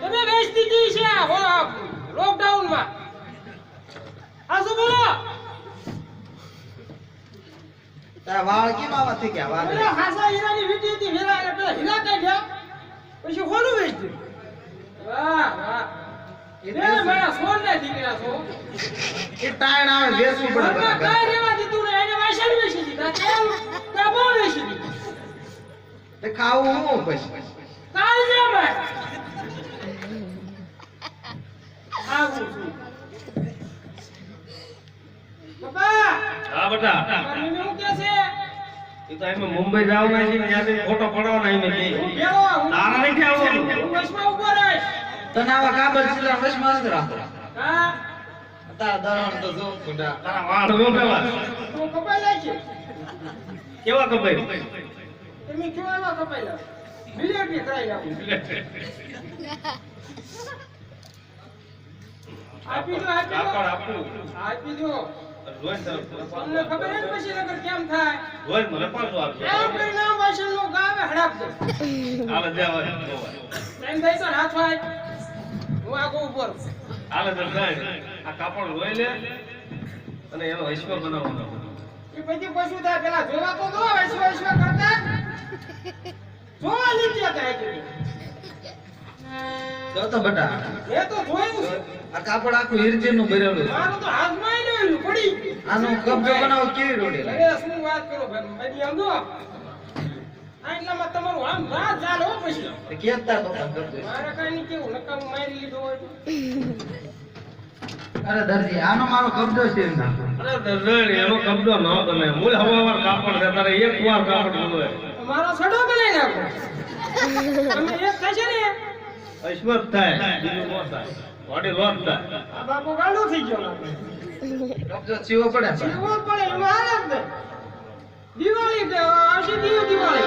Speaker 2: તમે વેચતી જી છે લોકડાઉન માં. આ શું બોલો?
Speaker 1: તારા વાળ કેમ આવા થઈ ગયા? વાળ
Speaker 2: પેલા હાસા હીરાની વીંટી હતી, હીરા એટલે પેલા હીરા કાઢ્યા પછી કોનું વેચ્યું? વાહ વાહ. એ મારા સોનના દીકરા છો.
Speaker 1: એ ટાઈમ આવે બેસવું પડે
Speaker 2: ઘરમાં
Speaker 1: બધા.
Speaker 2: કાંઈ રહેવા દીધું ને એને વાસણ વેચી દીધા. તેલ કાબો વેચી દીધું.
Speaker 1: તે ખાવું હું પછી
Speaker 2: કાંઈ છે ભાઈ. આવું છું. પપ્પા
Speaker 3: હા બેટા
Speaker 2: મમ્મી શું કહે છે?
Speaker 3: એ તો એમ મુંબઈ જવાના છે ને ત્યાંથી ફોટો પડાવવાના એમ કે
Speaker 2: બેહો,
Speaker 3: તારા નથી આવવાનું
Speaker 2: હું વચમાં ઊભો રહીશ.
Speaker 1: તને આવા કાબર ચીલા વશમાં નથી રાખો.
Speaker 2: હા
Speaker 1: તારા દરણ તો જો ખોટા.
Speaker 3: તારા વાળ જો પેલા
Speaker 2: તો કપાઈ જાય છે
Speaker 3: કેવા કપાઈ
Speaker 2: તમે કેવા એવા કપાઈ લા ડિલેટ કરાઈ લાવું આપી દો
Speaker 3: કાપડ આપું
Speaker 2: આપી દો
Speaker 3: રોજ
Speaker 2: તમને ખબર જ પછી નકર કેમ થાય
Speaker 3: રોજ મને પાછું આપજો
Speaker 2: એમ કરી નામ વાસણ નો ગાવે હડાપ દે
Speaker 3: હાલે દેવા
Speaker 2: એમ થઈ તો હાથ વાય હું આગો ઉપર
Speaker 3: હાલે તો જાય આ કાપડ રોઈ લે અને એનો હિસ્સો બનાવવાનો
Speaker 2: એ પછી પશુ થાય પેલા જોવા તો દો વૈશ્વ કરતા જોવા લીધે થાય કે
Speaker 1: જો તો બટા
Speaker 2: એ તો જોયું છે
Speaker 1: આ કાપડ આખું હિરજી નું ભરેલું છે.
Speaker 2: મારું તો હાથમાં ય નહી પડી
Speaker 1: આનો કબજો બનાવો કેવી રોડી લાગે?
Speaker 2: અરે શું વાત કરો ભાઈ ભાઈ આમ જો આ એટલામાં તમારું આમ રાત ચાલે હો પછી
Speaker 1: તે કેતા તો પણ કરતો હોય.
Speaker 2: મારે કઈ નહીં કેવું નકામું મારી લીધો હોય તો.
Speaker 1: અરે દરજી આનો મારો કબજો છે એમ નાખો.
Speaker 3: અરે દર્શન એનો કબજો ન બને મૂળ હવાવાર કાપડ છે તારે એક વાર કાપડ બોલે
Speaker 2: મારો સડો બનાવી નાખો તમે એક થશે ને
Speaker 3: ઐશ્વર્ય થાય બીજું ન થાય વાડી લોટ થાય
Speaker 2: આ બાપુ ગાંડો થઈ ગયો લાગે.
Speaker 1: કબજો ચીવો પડે ને.
Speaker 2: જીવો પડે એમાં હાલે જ ને દિવાળી કે આવશે દિવાળી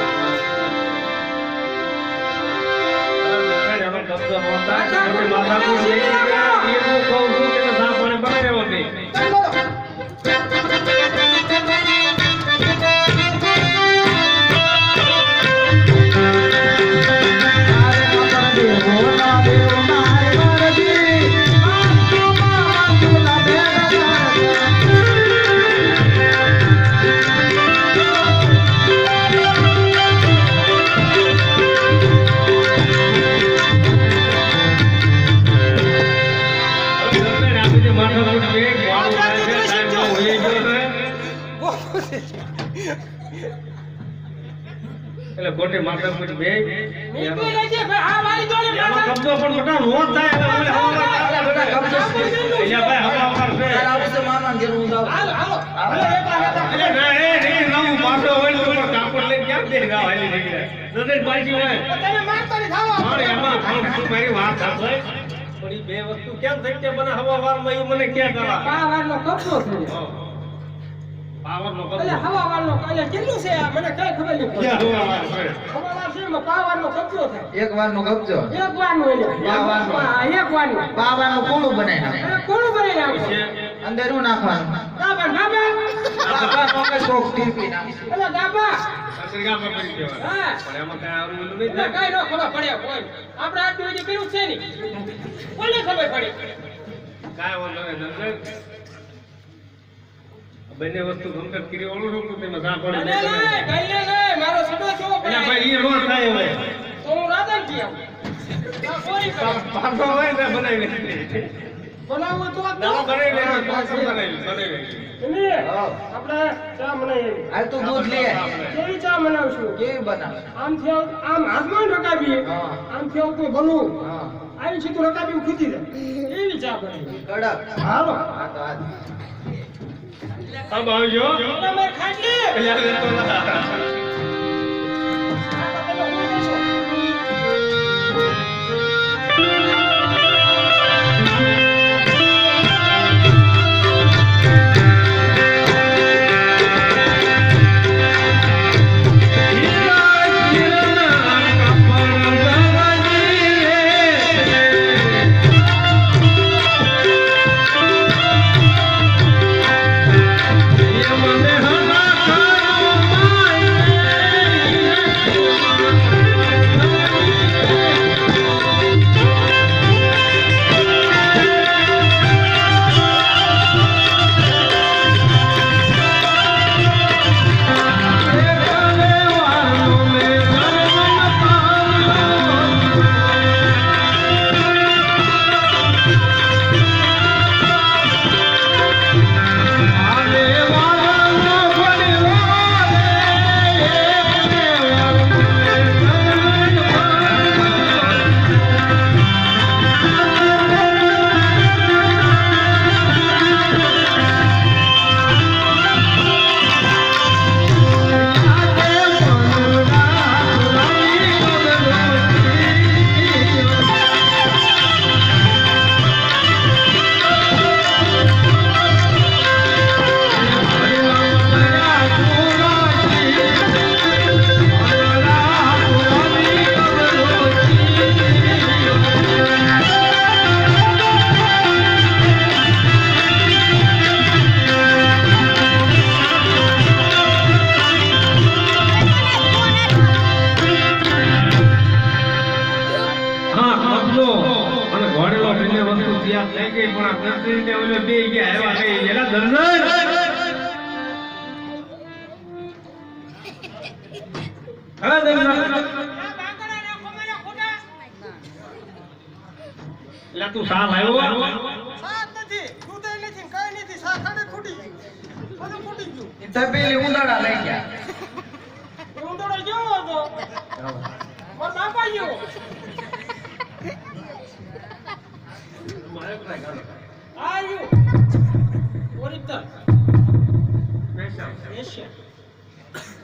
Speaker 3: એનો કબજો ન થાય મોટી માથાકૂટ નહીં થાય. એવું કહું છું કે સા પાણી બનાવ્યો નથી એટલે ખોટી માથાકૂટ બે
Speaker 2: નીકળી લેજે ભાઈ આ વાળી જોડે
Speaker 3: એનો કબજો પણ મોટા નો થાય એટલે મને
Speaker 1: અરે બેટા કબજો છે.
Speaker 3: અહીંયા ભાઈ હવા છે
Speaker 1: તારે આવું છે મામાને ઘેર હું જાઉં.
Speaker 2: હાલો હાલો હાલો એકલા હતા
Speaker 3: એટલે ના એ નહીં નવું પાછો હોય તો પણ કાપડ લઈને ક્યાં દે ગાવ હાલી નીકળે દરેક બાજી હોય
Speaker 2: તમે મારતા નહીં થાવો
Speaker 3: પણ એમાં પણ તું મારી વાત સાંભળ પણ ઈ બે વસ્તુ કેમ થઈ કે મને હવા વારમાં ઈ મને ક્યાં કરા
Speaker 2: પાવારનો કબજો છે
Speaker 3: પાવરનો
Speaker 2: એટલે
Speaker 3: કબજો
Speaker 2: હવાવારનો એટલે કેટલું છે આ મને કઈ ખબર નહીં
Speaker 3: ક્યાં
Speaker 2: પડતી.
Speaker 3: હવા વાર છે
Speaker 2: હવાવાર છે એમાં પાવારનો કબજો થાય
Speaker 1: એક વારનો કબજો
Speaker 2: એક વારનો એટલે
Speaker 1: પાવારનો.
Speaker 2: હા, એક વારનો
Speaker 1: બાવાનું કોણું બનાવી નાખે.
Speaker 2: એટલે કોનું બનાવી નાખો
Speaker 1: અંદર હું નાખવાનું
Speaker 2: ગાબા ગાબા
Speaker 1: બાપા કોકે શોખ ટીપી નાખે.
Speaker 2: એટલે ગાબા
Speaker 3: કચરિયા પર પડી દેવાના.
Speaker 2: હા
Speaker 3: પણ એમાં કાંઈ આવું ઓલું નહીં
Speaker 2: એટલે
Speaker 3: થાય.
Speaker 2: કઈ નો ખબર પડે કોઈ આપણે આટલું હજી કર્યું જ છે નહીં કોને ખબર પડી
Speaker 3: કાંઈ વાંધો નહીં, દર્શન. બંને વસ્તુ ગમત કરી ઓલું છું તેમાં જા પડે
Speaker 2: અને નહીં ગઈ નહીં મારો સડો જોવો
Speaker 3: એટલે
Speaker 2: પડે
Speaker 3: ભાઈ ઈ રોજ થાય હવે
Speaker 2: તો હું રાધન કી આવું સોરી
Speaker 3: પાછો હોય ને બનાવી લે
Speaker 2: બનાવું તો
Speaker 3: ના બનાવી લે પાછો બનાવી લે
Speaker 1: હા.
Speaker 2: આપણે ચા બનાવીએ
Speaker 1: હાલ તું દૂધ લે આય.
Speaker 2: કેવી ચા બનાવશું
Speaker 1: કેવી બનાવે?
Speaker 2: આમથી આમ હાથમાં રકાબીએ
Speaker 1: હા.
Speaker 2: આમથી આવતું બનવું
Speaker 1: હા.
Speaker 2: આવી સીધું રકાબી ખૂટી જાય એવી ચા બનાવી
Speaker 1: કડક.
Speaker 2: હાલો
Speaker 1: હા તો હાલ.
Speaker 3: આમ આવજો
Speaker 2: તમે ખાટલી
Speaker 3: અહીંયા લેતો ના
Speaker 2: આ તો તમે હું દેશો
Speaker 3: મને હવા ખાયો માય હા કબજો અને ઘોડેલો બંને વસ્તુ તૈયાર થઈ ગઈ પણ આ દર્શનને ઓલે બે ગયા આવ્યા કઈ એલા દર્શન હા દર્શન લા તું સાલ આવ્યો
Speaker 1: તપેલી ઉંદાડા લઈ ગયા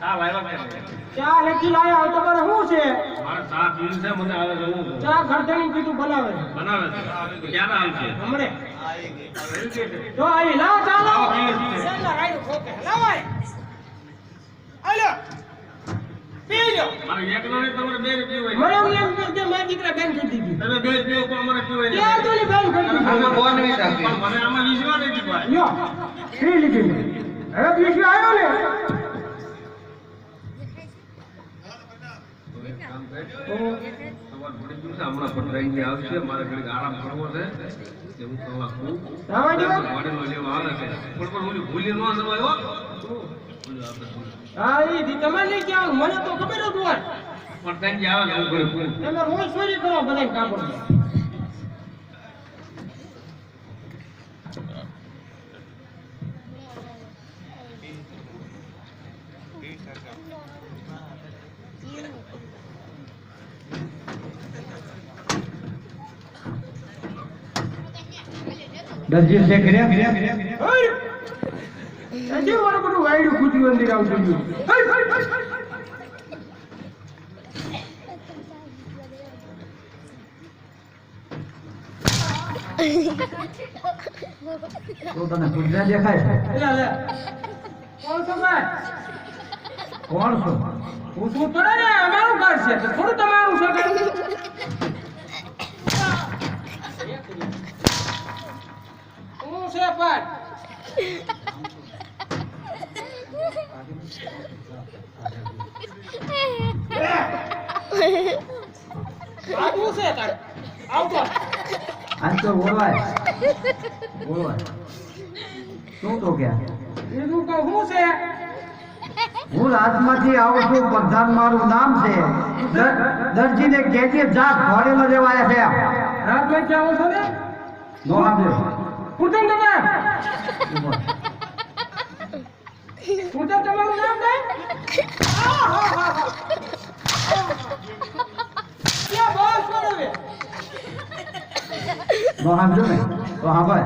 Speaker 3: સાલ આવ્યા
Speaker 2: ચા લેખી લાયા હોય તો મારે શું છે
Speaker 3: મારા ચા પીવું છે મને આવે છે હું
Speaker 2: ચા ઘરધણી કીધું બનાવે
Speaker 3: બનાવે છે ક્યારે આવશે
Speaker 2: હમણે તો આવી લાવ ચા લાવ
Speaker 3: મારે એકલો ને તમારે બે પીવું
Speaker 2: મને એમ એમ કે મારી દીકરા બેન કરી દીધી
Speaker 3: તમે બે પીવો પણ મને પીવાય
Speaker 2: ત્યાં તો ની બેન કરી દીધી
Speaker 1: આમાં કોણ વિચાર
Speaker 3: પણ મને આમાં વિશ્વાસ નથી ભાઈ
Speaker 2: લ્યો પી લીધી હવે બીજું આવ્યો ને
Speaker 3: તમારે પડી ગયું છે હમણાં પટરાઈ આવશે મારે ઘડીક આરામ કરવો છે કે હું કલાક હું
Speaker 2: આવા દો
Speaker 3: વાડેલો લેવા આવે છે પણ ઓલી ભૂલી ન જવાય હો
Speaker 2: હા ઈ દી તમે લઈ કે આવો મને તો ખબર જ હોય
Speaker 3: પણ ત્યાં આવે ને હું ઘરે
Speaker 2: તમે રોજ ચોરી કરો બધા કાપડ
Speaker 1: દરજી છે કર્યા
Speaker 2: હજી મારું બધું વાયડું ખૂટ્યું અંદર આવતું ગયું
Speaker 1: તો તને પૂજ્યા દેખાય છે
Speaker 2: લે કોણ છો ભાઈ
Speaker 1: કોણ છો
Speaker 2: પૂછવું પડે ને અમારું ઘર છે તો થોડું તમારું છે કે હું છે પણ આવું છે તારે આવતો
Speaker 1: આજ તો બોલવાય શું તો ક્યાં
Speaker 2: બીજું કહું શું છે
Speaker 1: હું રાજમાંથી આવું છું પ્રધાન મારું નામ છે દરજીને કહેજે જા ઘોડેલો લેવાયા છે
Speaker 2: રાતમાં ક્યાં આવો છો ને
Speaker 1: નો સાંભળ્યો
Speaker 2: પૂછન તમે પૂછન તમારું નામ ને ક્યાં બોસ કરે
Speaker 1: નો સાંભળ્યો ને તો સાંભળ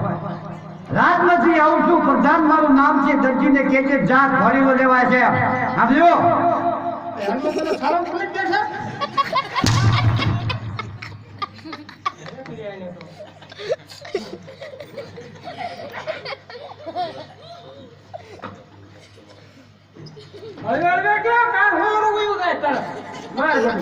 Speaker 1: રાજમાંથી આવું છું પ્રધાન મારું નામ છે દરજીને કહેજે જા ઘોડેલો લેવાય છે સાંભળ્યો
Speaker 2: એમ તો તને સારો ફૂટ દે છે હવે કે કામ હોરું ગયું જાય તર માર ગયું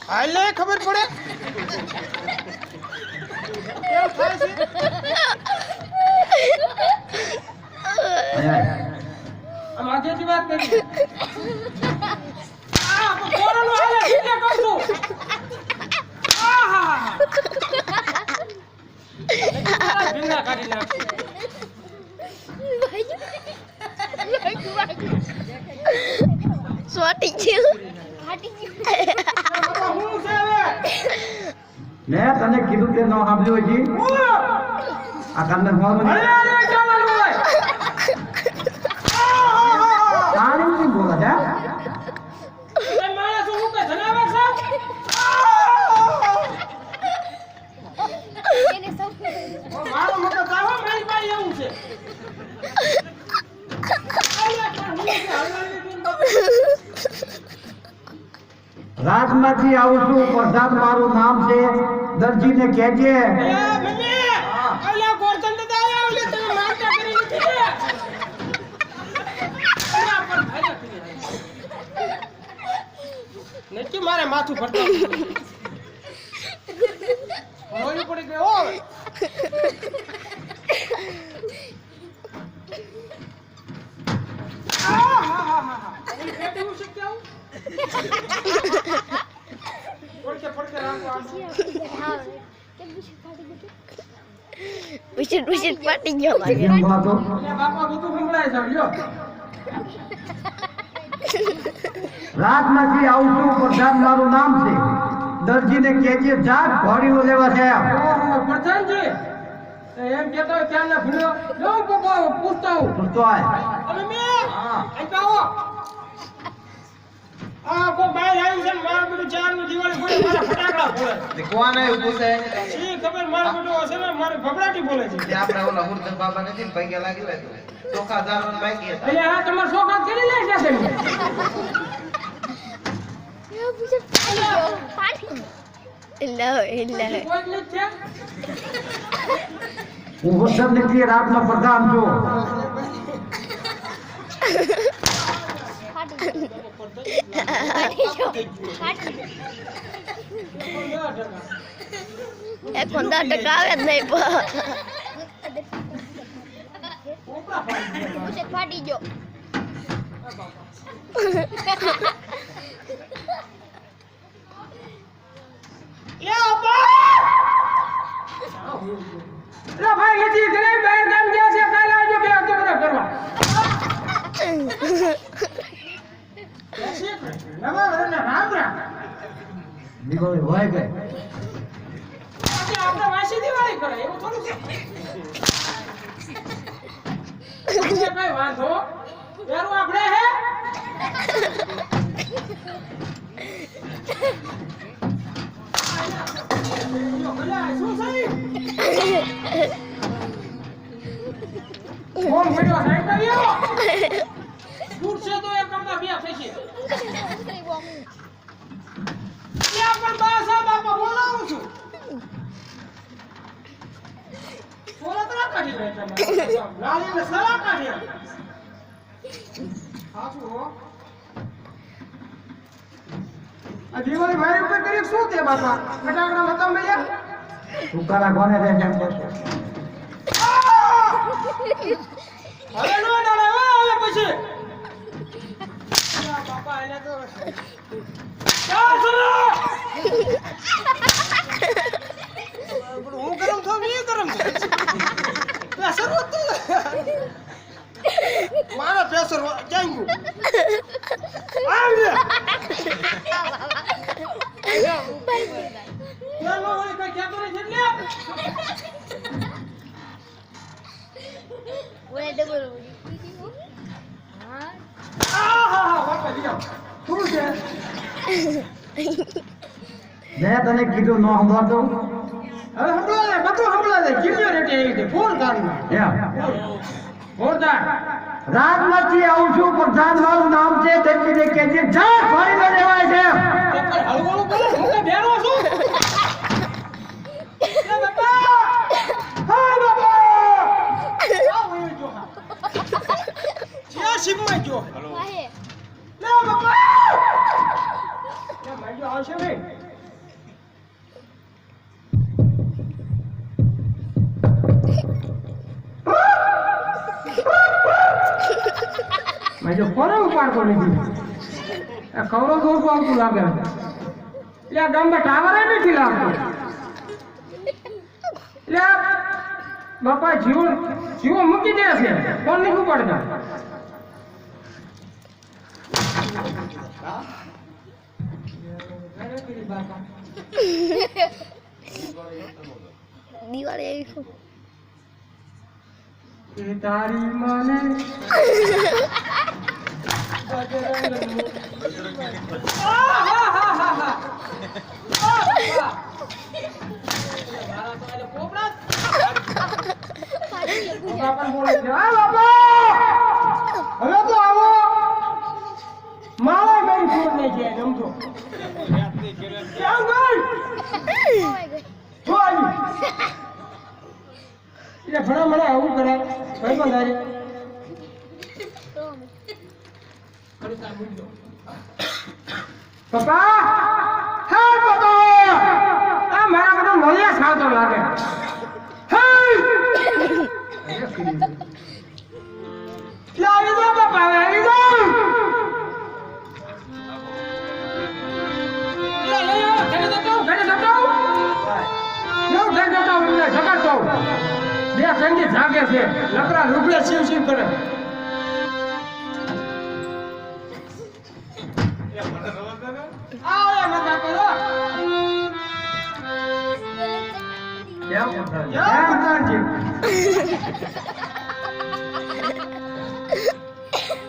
Speaker 2: હાલે ખબર પડે કેમ થાય છે આમ આગેથી વાત કરી કોરોનો હાલે એટલે કહું છું ભીંગા કાઢી નાખશે
Speaker 5: સ્વાટી ગયું
Speaker 2: હું છે હવે
Speaker 1: મેં તને કીધું તે નો સાંભળ્યું હજી આ કામને ફોન
Speaker 2: અરે અરે ચાલવાનું હોય
Speaker 1: તારી શું બોલે છે
Speaker 2: એ માણસ હું કે જનાવર છે મારો મોટો તાવો મારી પાસે એવું છે
Speaker 1: રાજમાંથી આવું છું પ્રધાન મારું નામ છે દરજીને કહેજે
Speaker 2: નક્કી મારે માથું ફરતા પડી ગયો
Speaker 4: વિશેષ પાટી ગયો લાગે.
Speaker 3: કેમ વાતો રાતમાંથી આવું છું પ્રધાન મારું નામ છે દરજીને કહેજે જા ઘોડીઓ લેવા છે
Speaker 2: પ્રધાનજી એમ કહેતો હોય ક્યાં ના ભૂલ્યો જો પૂછતા હું
Speaker 3: પૂછતો આય
Speaker 2: અને મેં અહીં આવો આ કો બાય આવ્યું છે ને મારા બધું ચાર નું દિવાળી ફોડે મારા ફટાકડા ફોડે
Speaker 6: કોણ આવ્યું પૂછે
Speaker 2: શી ખબર મારા બધું હશે ને મારી ભબડાટી બોલે છે
Speaker 6: તે આપણે ઓલા મુર્દન બાબા નથી ને પૈકી લાગી લે ચોખા દારૂ ને બાકી હતા
Speaker 2: એટલે આ તમાર સોખા કરી લે છે તમે કોઈ જ નથી છે
Speaker 3: હું વસંત નીકળી રાતનો પ્રધાન છું
Speaker 4: એક 15% આવે જ નહીં ફાટી ગયો.
Speaker 2: લે ભાઈ નથી ઘરે બહાર ગામ ગયા છે કાલે આવજો બે ટુકડા કરવા નવા વરના રામરા
Speaker 3: દિવાળી હોય ગઈ
Speaker 2: આજે આપણે વાસી દિવાળી કરે એવું થોડું છે કઈ વાંધો યારું આપણે હે શું સહી કોણ ભણ્યો સાહેબ કર્યો દૂર છે તો એક કરતા બે થશે ત્યાં પણ બાસા બાપા બોલાવું છું સોલા તરા કાઢી લે તમારે લાલી ને સલા કાઢી હાચું હો આ દિવાળી ભાઈ ઉપર કરી શું તે બાપા ફટાકડા હતા મળ્યા
Speaker 3: તુકારા કોને દે કેમ કરશો
Speaker 2: હવે નો ડાળે હવે પછી બાપા એને તો ચાલ સુનો હું ગરમ થઉં એ ગરમ પ્રેશર વધતું મારા પ્રેશર ક્યાં ગયું આવ્યો ચાલો ઓય કઈ કહેતો નથી એટલે
Speaker 4: ઓલે ડબલ
Speaker 2: આહા બાપા દીયો શું છે
Speaker 3: મેં તને કીધું ન સંભાળતો
Speaker 2: હવે હમણાં બધું હમણાં કિલ્યો રેટી આવી છે ફોન કાઢમાં
Speaker 3: એમ
Speaker 2: જોરદાર
Speaker 3: રાતમાંથી આવું છું પ્રધાન મારું નામ છે દરજીને કહેજે જા ઘોડીઓ લેવાય છે
Speaker 2: પેપર હળવળું બોલો હું તો બેરો છું એ બાપા હા બાપા આવો એ જો હા જ્યાં શિવમાં જો
Speaker 5: વાહે
Speaker 2: લે બાપા એ ભાઈઓ આવશે ભાઈ મેં જો કોને ઉપાડતો નથી આ કવરો દોરતો આવતું લાગે એટલે આ ગામમાં ટાવર નથી લાગતો એટલે આ બાપા જીવો મૂકી દે છે કોણ નથી ઉપાડતા
Speaker 4: દિવાળી આવી ખૂબ
Speaker 2: એ તારી માને હવે તો આવો મારા બેન ફોન નહીં છે સમજો ક્યાં ગઈ જો આવી એટલે ભણા મને આવું કરે ભાઈ બંધારે પપ્પા હા પપ્પા આ મારા બધો મળ્યા ખાતો લાગે આવી દો પપ્પા આવી દો સંગીત જાગે છે લકડા રૂપડે શિવ શિવ કરે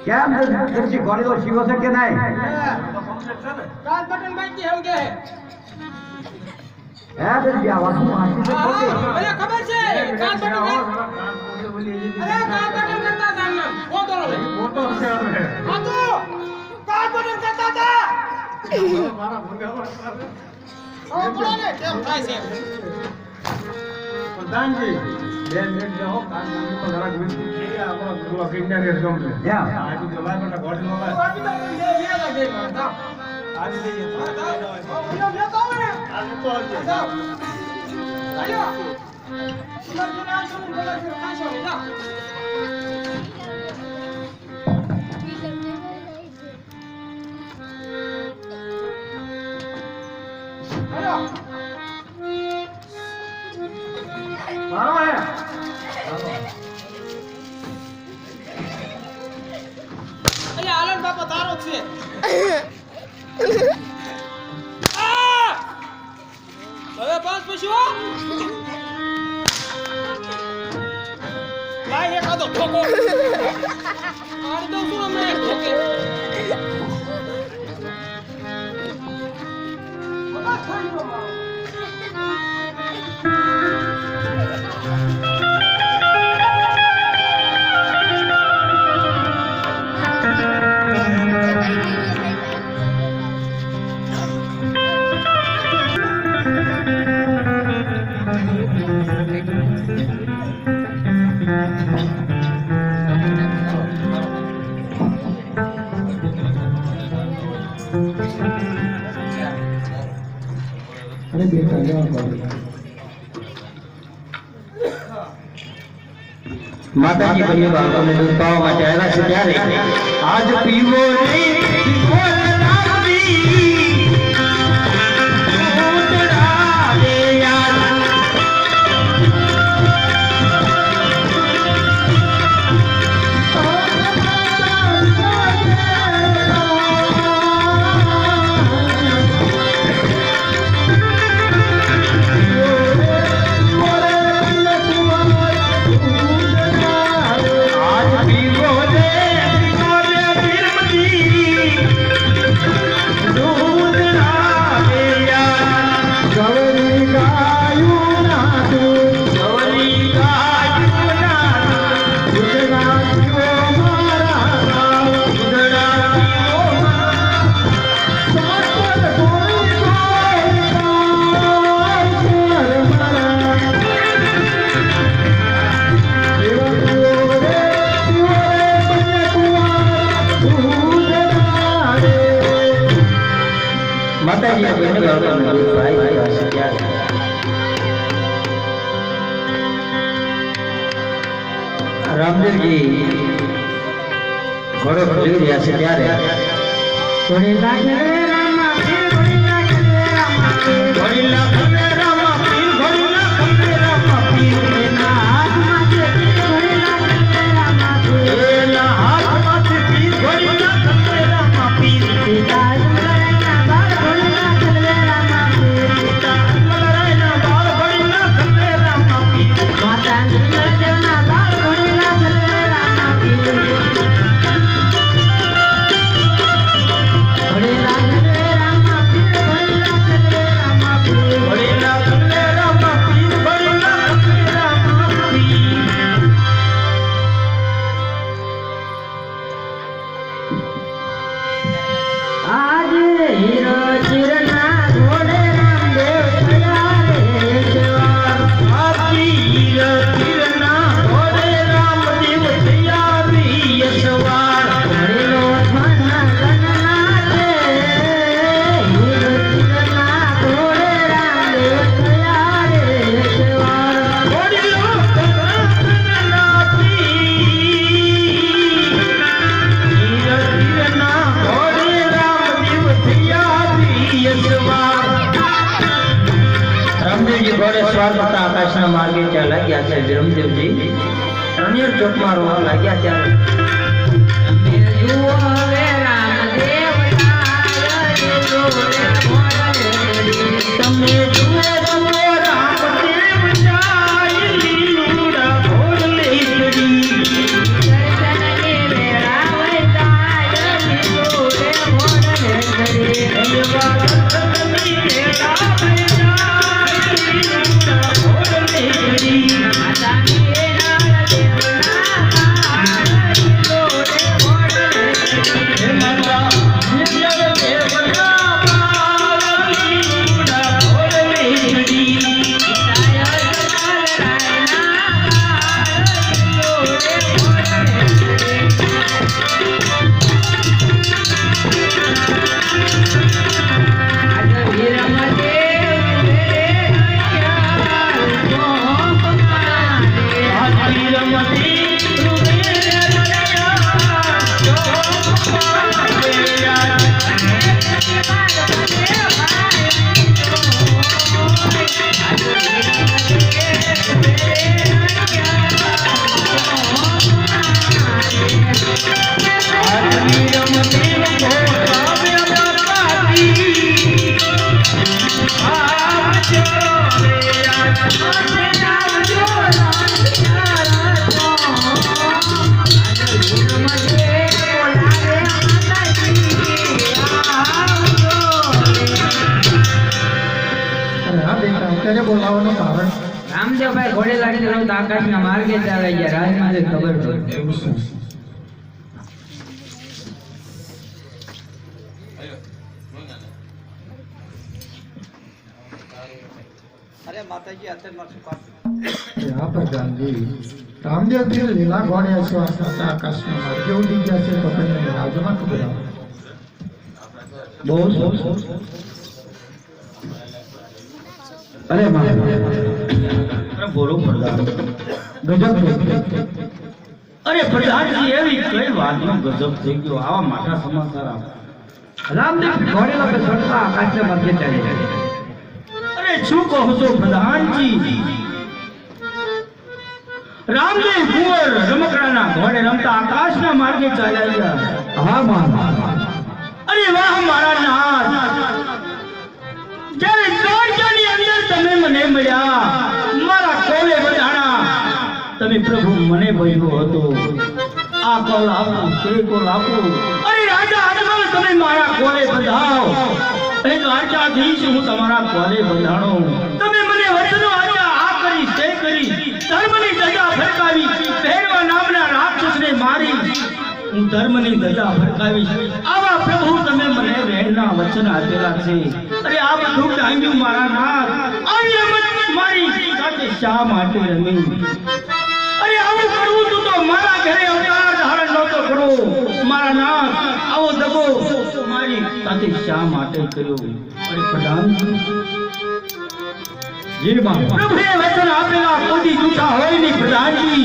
Speaker 1: કેમ દરજી ગોળીઓ શીવો છે કે નહીં
Speaker 2: કાલ બટન બાકી એમ કે
Speaker 1: હે દરજી આ વાત માસી છે ખોટી
Speaker 2: અરે ખબર છે કાલ બટન અરે કાલ બટન કરતા જાન ફોટો છે આ તો કાલ બટન કરતા હતા મારા ભૂગા ઓ બોલો ને કેમ થાય છે પ્રધાનજી બે મિનિટ જાઓ કાલ બટન પર જરા ગુસ્સે છે આપણો પૂરો કિન્નર ગમ છે
Speaker 1: યા
Speaker 2: આજે તો લાઈવ પર ગોડી નો લાઈવ ગોડી તો લે લે જાઓ આજે લઈએ જાઓ લે તો આવે આજે તો આવજે જાઓ આયો સુમર કે ના સુમર બોલા કે ખાશો ને જાઓ આયો મારો હે અરે આલન બાપા તારો છે હવે પાસ પછી લાઈ એકાદો ઠોકો આડી દઉં છું ને ઠોકે બાબા થઈ ગયો મારો
Speaker 3: અરે બેટા જવા
Speaker 1: માતાજી બની બાળકોને દૂધ પાવા માટે આવ્યા છે ત્યારે આજ પીવો રે પીવો રામજી દૂધડા રે યાર માતાજી બની બાળકોને દૂધ પાઈ રહ્યા છે ત્યારે રામદેવજી ઘોડો ફરી રહ્યા છે ત્યારે ઘોડી લાગે રામા પીર ઘોડી લાગે રામા પીર ઘોડી લાગે રામા પીર ઘોડી લાગે રામા પીર એના હાથમાં છે ઘોડી લાગે રામા પીર એના હાથમાં છે પીર ઘોડી લાગે રામા પીર પિતા મલરાયના બાળ ઘોડી લાગે રામા પીર પિતા મલરાયના બાળ ઘોડી લાગે રામા પીર માતા મલરાયના બાળ ઘોડી લાગે રામા પીર ઘોડી લાગે રામા પીર ઘોડી લાગે રામા પીર ઘોડી લાગે રામા પીર ઘોડી લાગે રામા પીર आज हीरो चिरना घोड़े रामदेव थया रे जवान आपकी हीरो चिरना घोड़े रामदेव थया रे सवार घोड़ेलो थाना गणना रे हीरो चिरना घोड़े रामदेव थया रे सवार घोड़ेलो थाना गणना रे हीरो चिरना घोड़े रामदेव थया रे ઘોડેસવાર તથા આકાશના માર્ગે ત્યાં લાગ્યા છે વિરમદેવજી રણિયર ચોકમાં રોવા લાગ્યા ત્યારે તમે જુઓ હવે તમે જુઓ રામદેવભાઈ ઘોડે લાગી રોજ આકાશના માર્ગે ચાલે ગયા રાજમાને ખબર પડી
Speaker 6: અરે માતાજી અત્યારમાં શું પાછું
Speaker 2: રામદેવ પીર લીલા ઘોડે અસવાર થતા આકાશના માર્ગે ઉડી ગયા છે તો તમને રાજમાં ખબર આવે
Speaker 1: બહુ અરે માં અરે બોલો પ્રધાન ગજબ અરે પ્રધાનજી એવી કઈ વાતનો ગજબ થઈ ગયો આવા માઠા સમાચાર આવે રામદેવ ઘોડે લાગે ચડતા આકાશના માર્ગે ચાલી જાય અરે શું કહો છો પ્રધાનજી રામદેવ કુંવર રમકડાના ઘોડે રમતા આકાશના માર્ગે ચાલ્યા ગયા હા માં અરે વાહ મારા નાથ જ્યારે દ્વારકાની અંદર તમે મને મળ્યા મારા કોલે બધાણા તમે પ્રભુ મને ભજ્યો હતો આ કોલ આપું તે કોલ આપું અરે રાજા આજમલ તમે મારા કોલે બધાઓ એ દ્વારકાધીશ હું તમારા કોલે બધાણો તમે મને વચનો આપ્યા આ કરી તે કરી ધર્મની ધજા ફરકાવી ભેરવા નામના રાક્ષસને મારી હું ધર્મની ધજા ફરકાવી આવા પ્રભુ તમે મને રહેના વચન આપેલા છે અરે આ બધું ટાંગ્યું મારા નાથ આવી રમત મારી સાથે શા માટે રમી અરે આવું કરવું તું તો મારા ઘરે અવતાર ધારણ નહોતો કરો મારા નાથ આવો દગો મારી સાથે શા માટે કર્યો અરે પ્રધાનજી જી માં પ્રભુએ વચન આપેલા કોઈ જૂઠા હોય નહીં પ્રધાનજી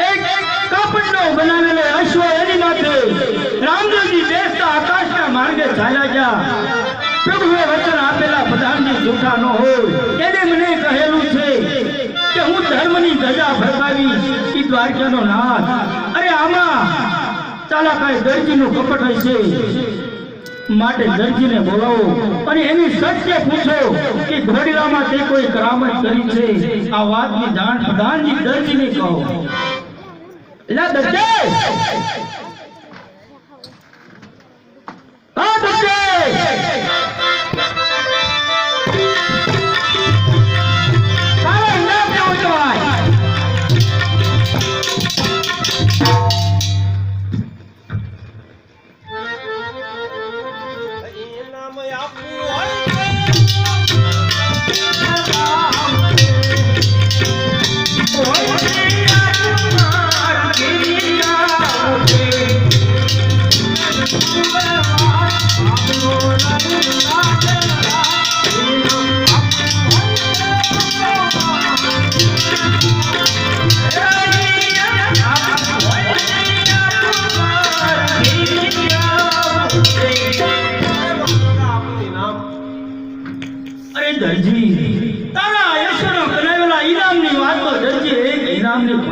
Speaker 1: એક કાપડનો બનાવેલો અશ્વ એની માથે રામદેવજી બેસતા આકાશના માર્ગે ચાલ્યા ગયા પ્રભુએ વચન આપેલા પ્રધાનજી જૂઠા ન હોય એને મને કહેલું છે કે હું ધર્મની ધજા ફરકાવીશ ઈ દ્વારકાનો નાથ અરે આમાં ચાલાકાઈ દરજીનું કપટ હશે માટે દરજીને બોલાવો અને એની સત્ય પૂછો કે ઘોડીલામાં તે કોઈ કરામત કરી છે આ વાતની જાણ પ્રધાનજી દરજીને કહો લા દરજી આ દરજી તારે નામ કેવું કહેવાય
Speaker 6: નામ આપવું હોય
Speaker 1: ઓય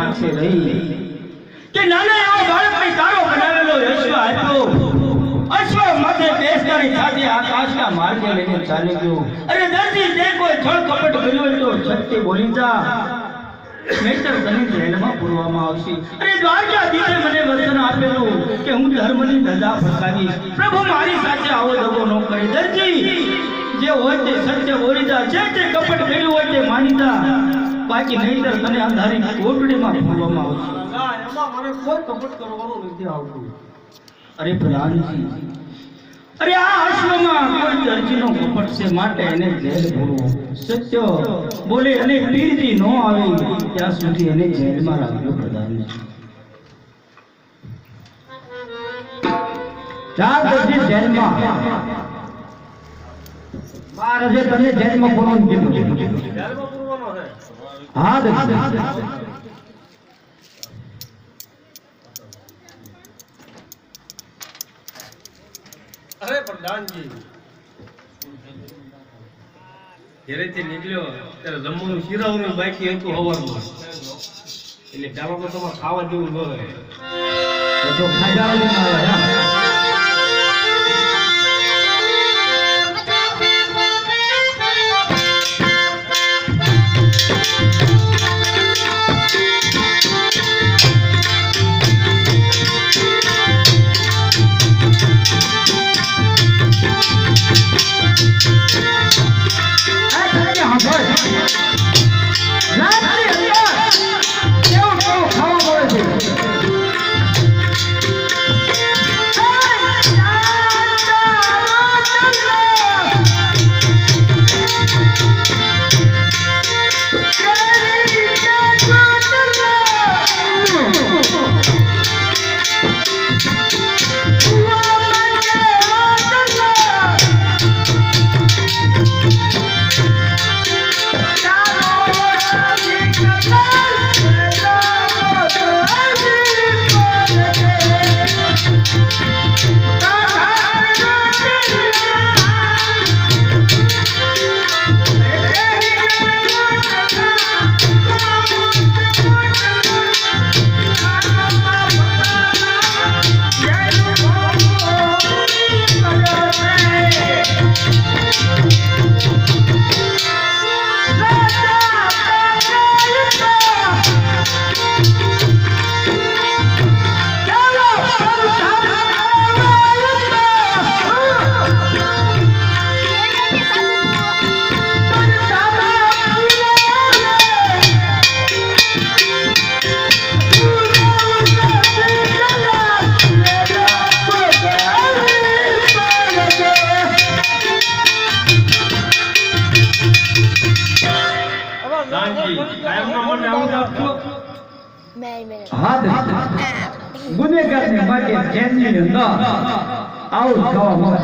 Speaker 1: માટે રહી કે નાના એવા બાળકને તારો બનાવેલો અશ્વ આપ્યો. અશ્વ માથે બેસતાની સાથે આકાશના માર્ગે લઈને ચાલી ગયો. અરે દરજી તે કોઈ છળ કપટ કર્યું હોય તો સત્ય બોલી જા, નહીંતર તને જેલમાં પૂરવામાં આવશે. અરે દ્વારકાધીશે મને વચન આપેલું કે હું ધર્મની ધજા ફરકાવીશ. પ્રભુ મારી સાથે આવો દગો ન કરે. દરજી જે હોય તે સત્ય બોલી જા, જે તે કપટ કર્યું હોય તે માની જા, બાકી નહીંતર તને અંધારી કોટડીમાં પૂરવામાં આવશે.
Speaker 2: ના, એમાં મને કોઈ કપટ કરવાનું નથી આવતું.
Speaker 1: અરે પ્રધાનજી, અરે આ અશ્વમાં કોઈ દરજીનો કપટ છે માટે એને જેલ પૂરવો. સત્ય બોલે અને પીરથી ન આવે ત્યાં સુધી એને જેલમાં રાખ્યો. પ્રધાનજી ચાર દરજી જેલમાં. મહારાજે તને જેલમાં પૂરવાનું કીધું.
Speaker 2: જેલમાં પૂરવાનો છે.
Speaker 1: હા દરજી.
Speaker 2: અરે પ્રધાનજી, ઘરેથી નીકળ્યો ત્યારે જમવાનું શીરાવનું બાકી હતું હવારમાં, એટલે ચાલો તો તમારે ખાવા જેવું ન રહે.
Speaker 1: તો ખાજા લઈને આવ્યા. ગુનેગારને માટે જેલની અંદર આવું થવા મળે.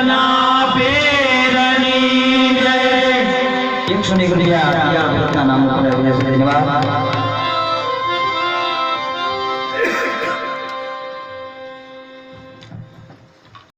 Speaker 3: ભક્તના પેરની જય
Speaker 1: 100 રૂપિયા નામ ઉપર ધન્યવાદ